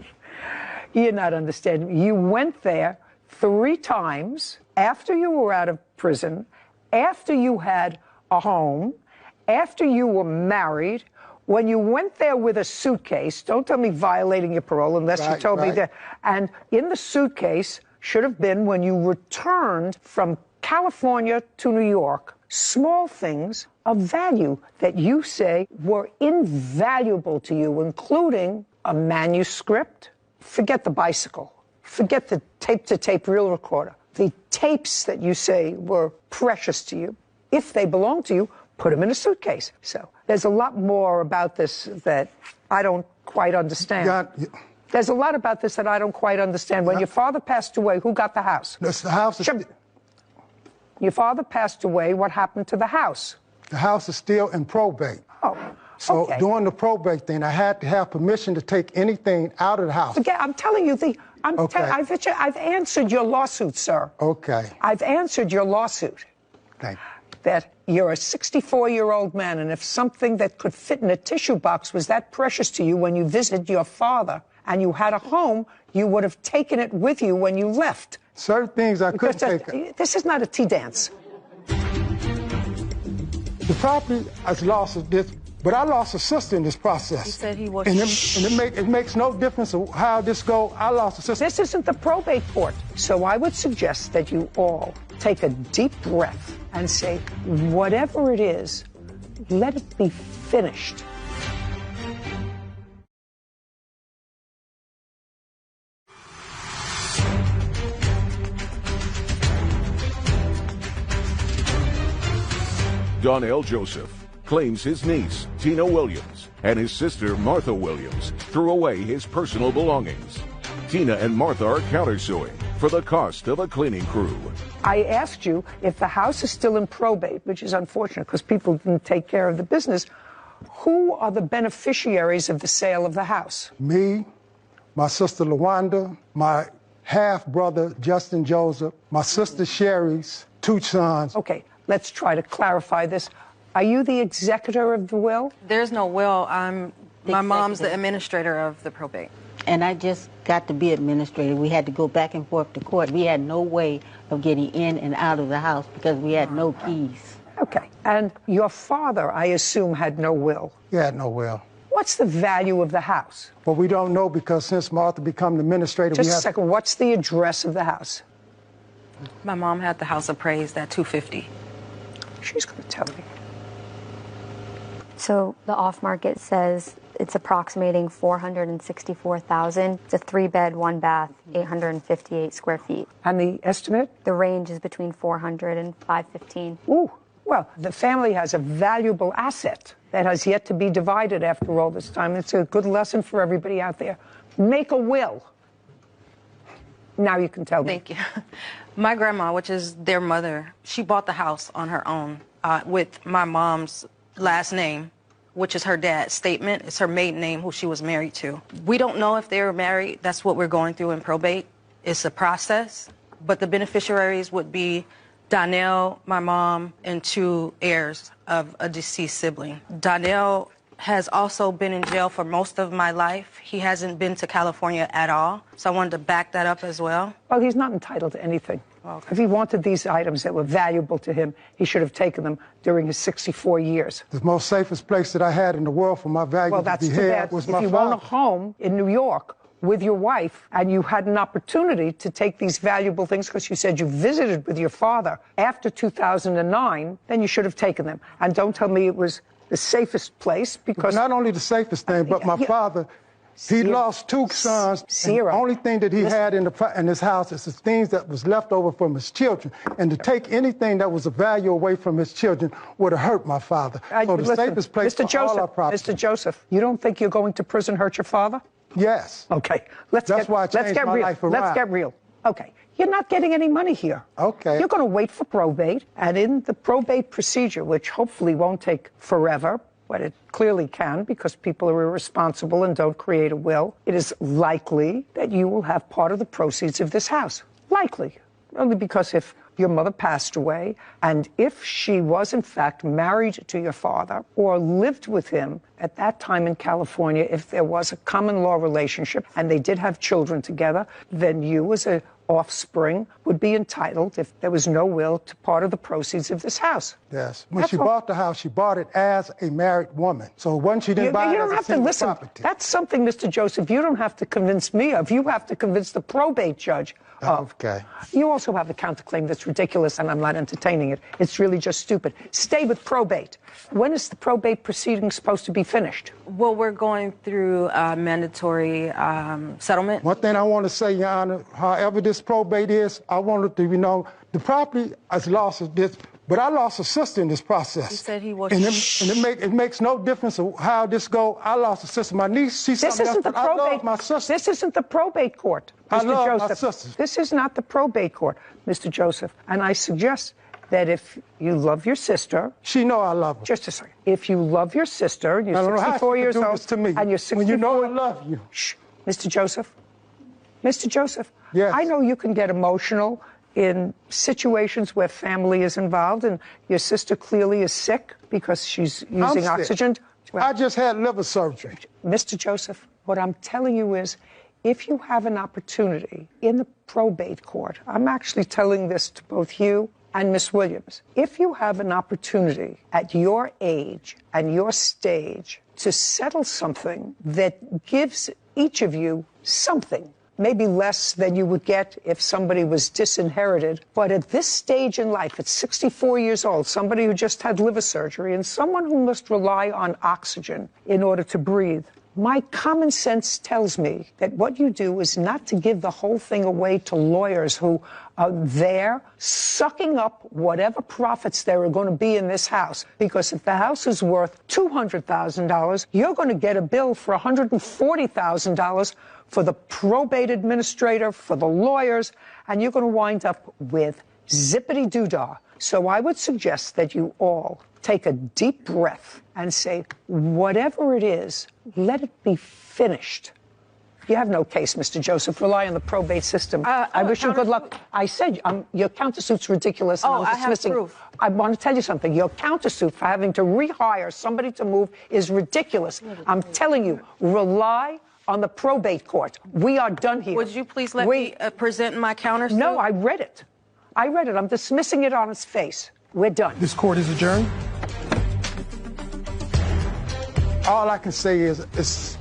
You're not understanding me. You went there 3 times after you were out of prison, after you had a home, after you were married. When you went there with a suitcase, don't tell me violating your parole unless you told me that. And in the suitcase should have been, when you returned from California to New York, small things of value that you say were invaluable to you, including a manuscript. Forget the bicycle. Forget the tape-to-tape reel recorder. The tapes that you say were precious to you, if they belong to you, put them in a suitcase. So there's a lot more about this that I don't quite understand. There's a lot about this that I don't quite understand. When your father passed away, who got the house? The house. Your father passed away. What happened to the house? The house is still in probate. Oh. So during the probate thing, I had to have permission to take anything out of the house. I'm telling you, I've answered your lawsuit, sir. Okay. I've answered your lawsuit. Thank you. That you're a 64-year-old man, and if something that could fit in a tissue box was that precious to you when you visited your father and you had a home, you would have taken it with you when you left. Certain things I couldn't take. This is not a tea dance. The property I lost this. But I lost a sister in this process. He said he was. And it makes no difference how this goes. I lost a sister. This isn't the probate court. So I would suggest that you all take a deep breath and say, whatever it is, let it be finished. Donnell Joseph claims his niece, Tina Williams, and his sister, Martha Williams, threw away his personal belongings. Tina and Martha are countersuing for the cost of a cleaning crew. I asked you if the house is still in probate, which is unfortunate because people didn't take care of the business. Who are the beneficiaries of the sale of the house? Me, my sister LaWanda, my half-brother Justin Joseph, my sister Sherry's 2 sons. Okay, let's try to clarify this. Are you the executor of the will? There's no will. My mom's the administrator of the probate. And I just got to be administrator. We had to go back and forth to court. We had no way of getting in and out of the house because we had no keys. Okay. And your father, I assume, had no will? He had no will. What's the value of the house? Well, we don't know because since Martha became the administrator, Just a second. What's the address of the house? My mom had the house appraised at $250,000. She's going to tell me. So the off-market says it's approximating $464,000. It's a 3-bed, 1-bath, 858 square feet. And the estimate? The range is between 400 and 515. Ooh, well, the family has a valuable asset that has yet to be divided after all this time. It's a good lesson for everybody out there. Make a will. Now you can tell me. Thank you. My grandma, which is their mother, she bought the house on her own with my mom's last name, which is her dad's statement. It's her maiden name, who she was married to. We don't know if they were married. That's what we're going through in probate. It's a process. But the beneficiaries would be Donnell, my mom, and 2 heirs of a deceased sibling. Donnell has also been in jail for most of my life. He hasn't been to California at all. So I wanted to back that up as well. Well, he's not entitled to anything. Okay. If he wanted these items that were valuable to him, he should have taken them during his 64 years. The most safest place that I had in the world for my valuables to be held was my father. If you own a home in New York with your wife and you had an opportunity to take these valuable things because you said you visited with your father after 2009, then you should have taken them. And don't tell me it was the safest place because... Not only the safest thing, but my father... He lost 2 sons. The only thing that he had in his house is the things that was left over from his children. And to take anything that was of value away from his children would have hurt my father. So the safest place for all our property. Mr. Joseph, you don't think you're going to prison hurt your father? Yes. Okay. That's why I changed my life around. Let's get real. Okay. You're not getting any money here. Okay. You're going to wait for probate. And in the probate procedure, which hopefully won't take forever, but it clearly can because people are irresponsible and don't create a will, it is likely that you will have part of the proceeds of this house. Likely. Only because if your mother passed away and if she was in fact married to your father or lived with him at that time in California, if there was a common law relationship and they did have children together, then you as a offspring would be entitled, if there was no will, to part of the proceeds of this house. Yes. When she bought the house, she bought it as a married woman. So once she didn't buy it as a single property. That's something, Mr. Joseph, you don't have to convince me of. You have to convince the probate judge of. Okay. You also have a counterclaim that's ridiculous, and I'm not entertaining it. It's really just stupid. Stay with probate. When is the probate proceeding supposed to be finished? Well, we're going through a mandatory settlement. One thing I want to say, Your Honor, however this probate is, I wanted to, the property has lost this, but I lost a sister in this process. He said he was. And it makes no difference of how this go. I lost a sister. My niece, she's something else, but I love my sister. This isn't the probate court, Mr. I love Joseph. my sister. This is not the probate court, Mr. Joseph. And I suggest that if you love your sister... She know I love her. Just a second. If you love your sister, and you're 64 years old... to me. And you're 64... When you know I love you. Shh. Mr. Joseph. Mr. Joseph. Yes. I know you can get emotional in situations where family is involved, and your sister clearly is sick because she's using oxygen. Well, I just had liver surgery. Mr. Joseph, what I'm telling you is, if you have an opportunity in the probate court, I'm actually telling this to both you and Miss Williams, if you have an opportunity at your age and your stage to settle something that gives each of you something, maybe less than you would get if somebody was disinherited, but at this stage in life, at 64 years old, somebody who just had liver surgery and someone who must rely on oxygen in order to breathe, My common sense tells me that what you do is not to give the whole thing away to lawyers who are there sucking up whatever profits there are going to be in this house. Because if the house is worth $200,000, you're going to get a bill for $140,000 for the probate administrator, for the lawyers, and you're going to wind up with zippity-doo-dah. So I would suggest that you all take a deep breath and say, whatever it is, let it be finished. You have no case, Mr. Joseph. Rely on the probate system. I wish you good luck. I said your countersuit's ridiculous. And I'm dismissing. I have proof. I want to tell you something. Your countersuit for having to rehire somebody to move is ridiculous. I'm telling you, rely on the probate court. We are done here. Would you please let me present my countersuit? No, I read it. I read it. I'm dismissing it on its face. We're done. This court is adjourned. All I can say is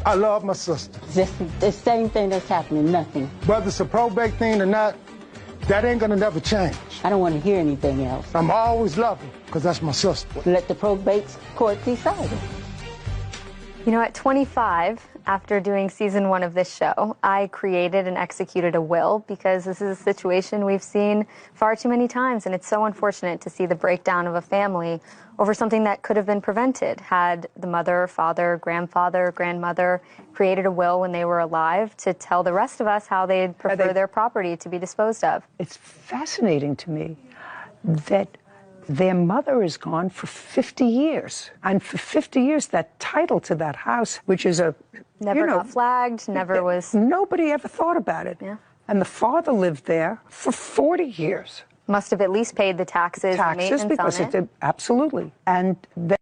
I love my sister. Just the same thing that's happening, nothing. Whether it's a probate thing or not, that ain't gonna never change. I don't want to hear anything else. I'm always loving because that's my sister. Let the probate court decide it. You know, at 25, after doing season 1 of this show, I created and executed a will because this is a situation we've seen far too many times, and it's so unfortunate to see the breakdown of a family over something that could have been prevented had the mother, father, grandfather, grandmother created a will when they were alive to tell the rest of us how they'd prefer their property to be disposed of. It's fascinating to me that their mother is gone for 50 years. And for 50 years, that title to that house, which is a... Never got flagged, never was... Nobody ever thought about it. Yeah. And the father lived there for 40 years. Must have at least paid the taxes and maintenance because on it. Did, absolutely. And then...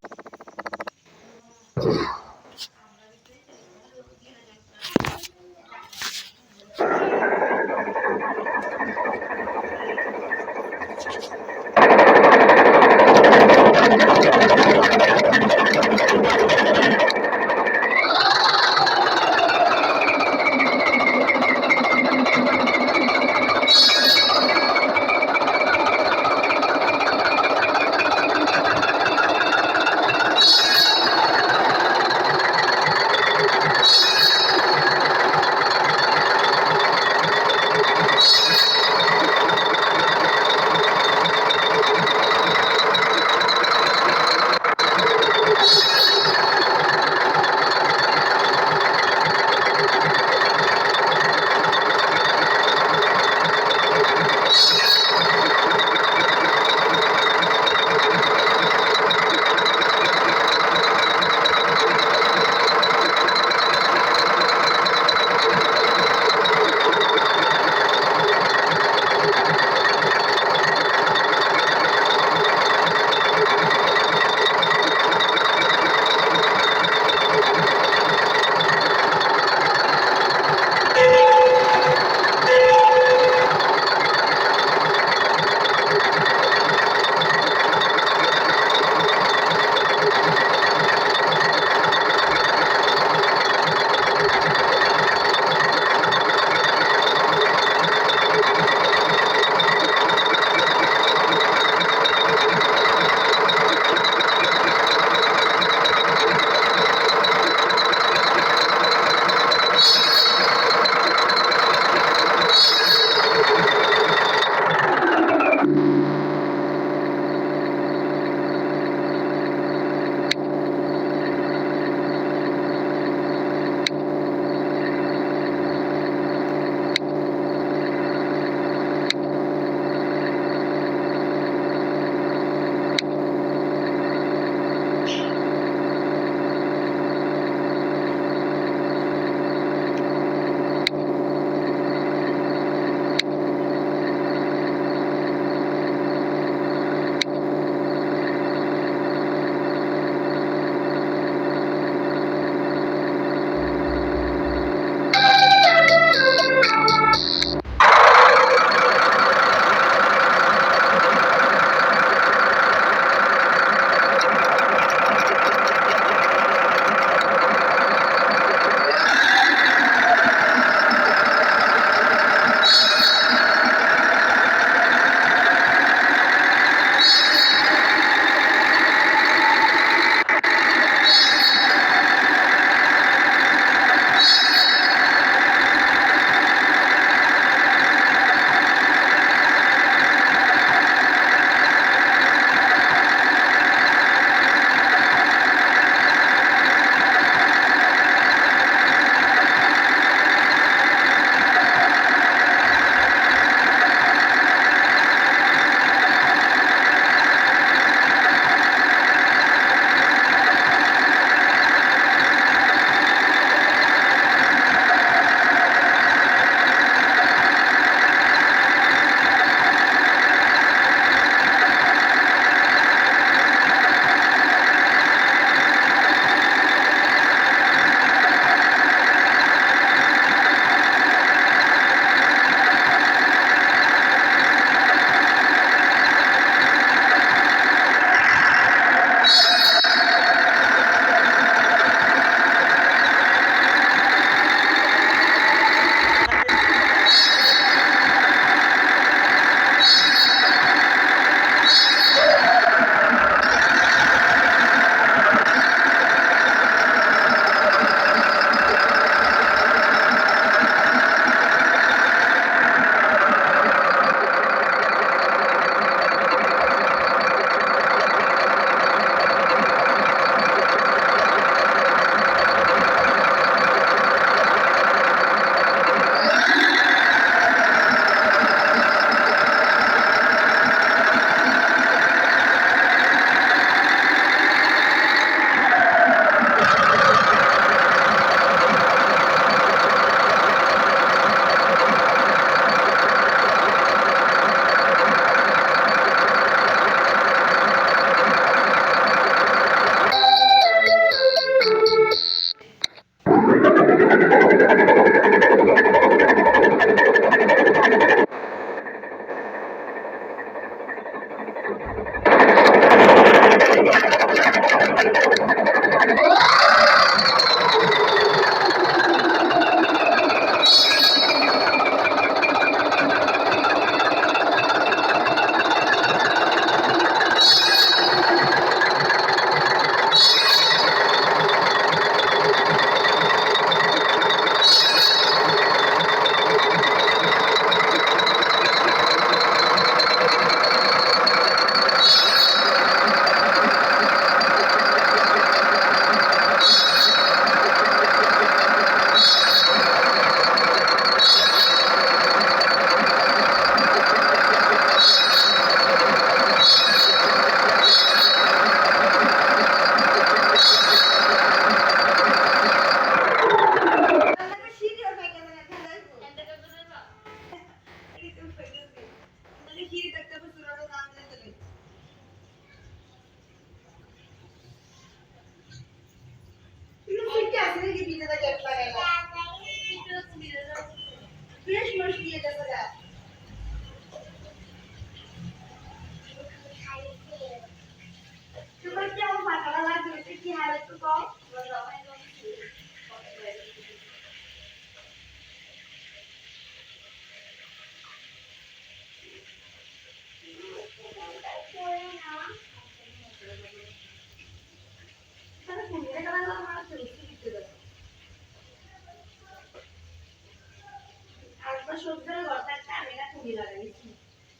সত্যি কথা একটা আমি না কুড়ি লাগাইছি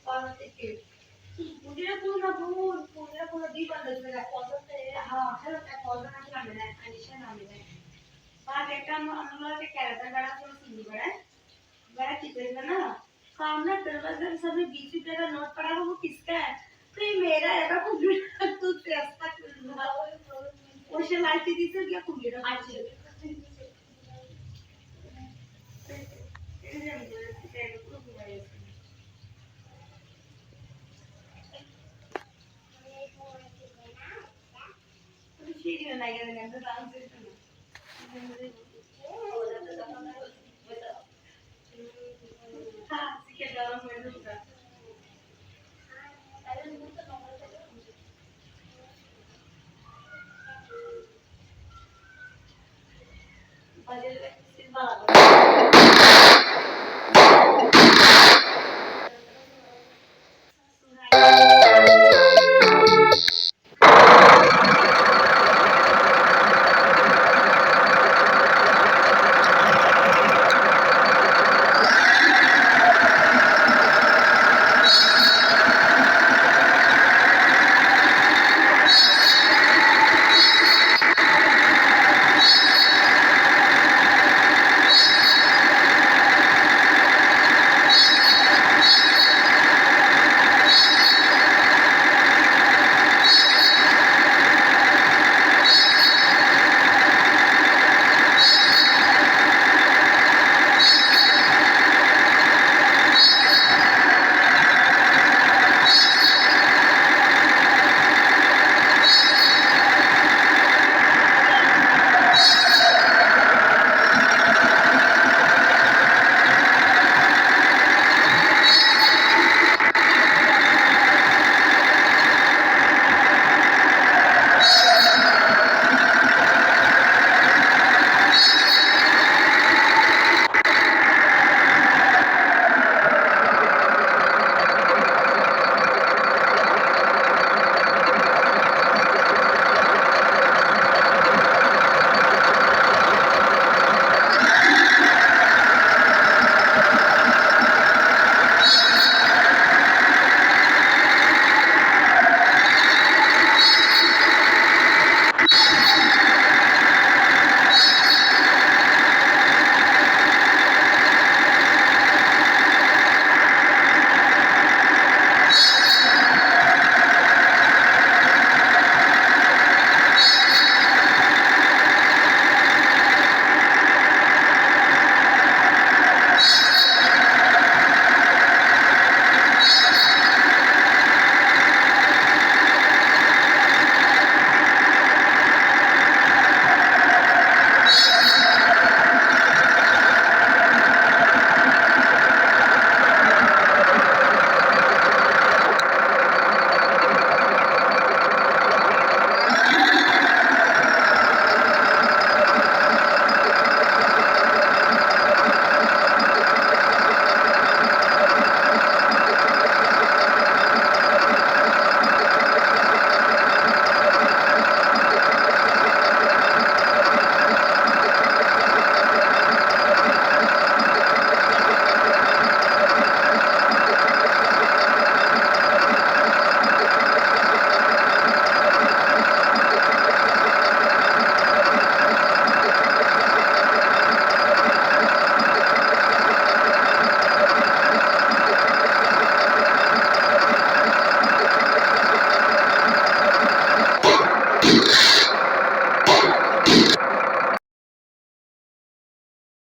আর থেকে কুড়িটা পুরো ভুল কুড়িটা পুরো দিবান দেবে পছন্দ হ্যাঁ হ্যালো তা পছন্দ নাকি না আনিশা নামে না বাট একটা আমরা के कैरेक्टर बड़ा तो सीधी बड़ा है बड़ा कितना ना सामने दरवाजे में सभी 20 रुपए का नोट पड़ा है वो किसका है तो ये मेरा है ना कुछ तू पैसा वो शलाइती दी से क्या कुछ अच्छा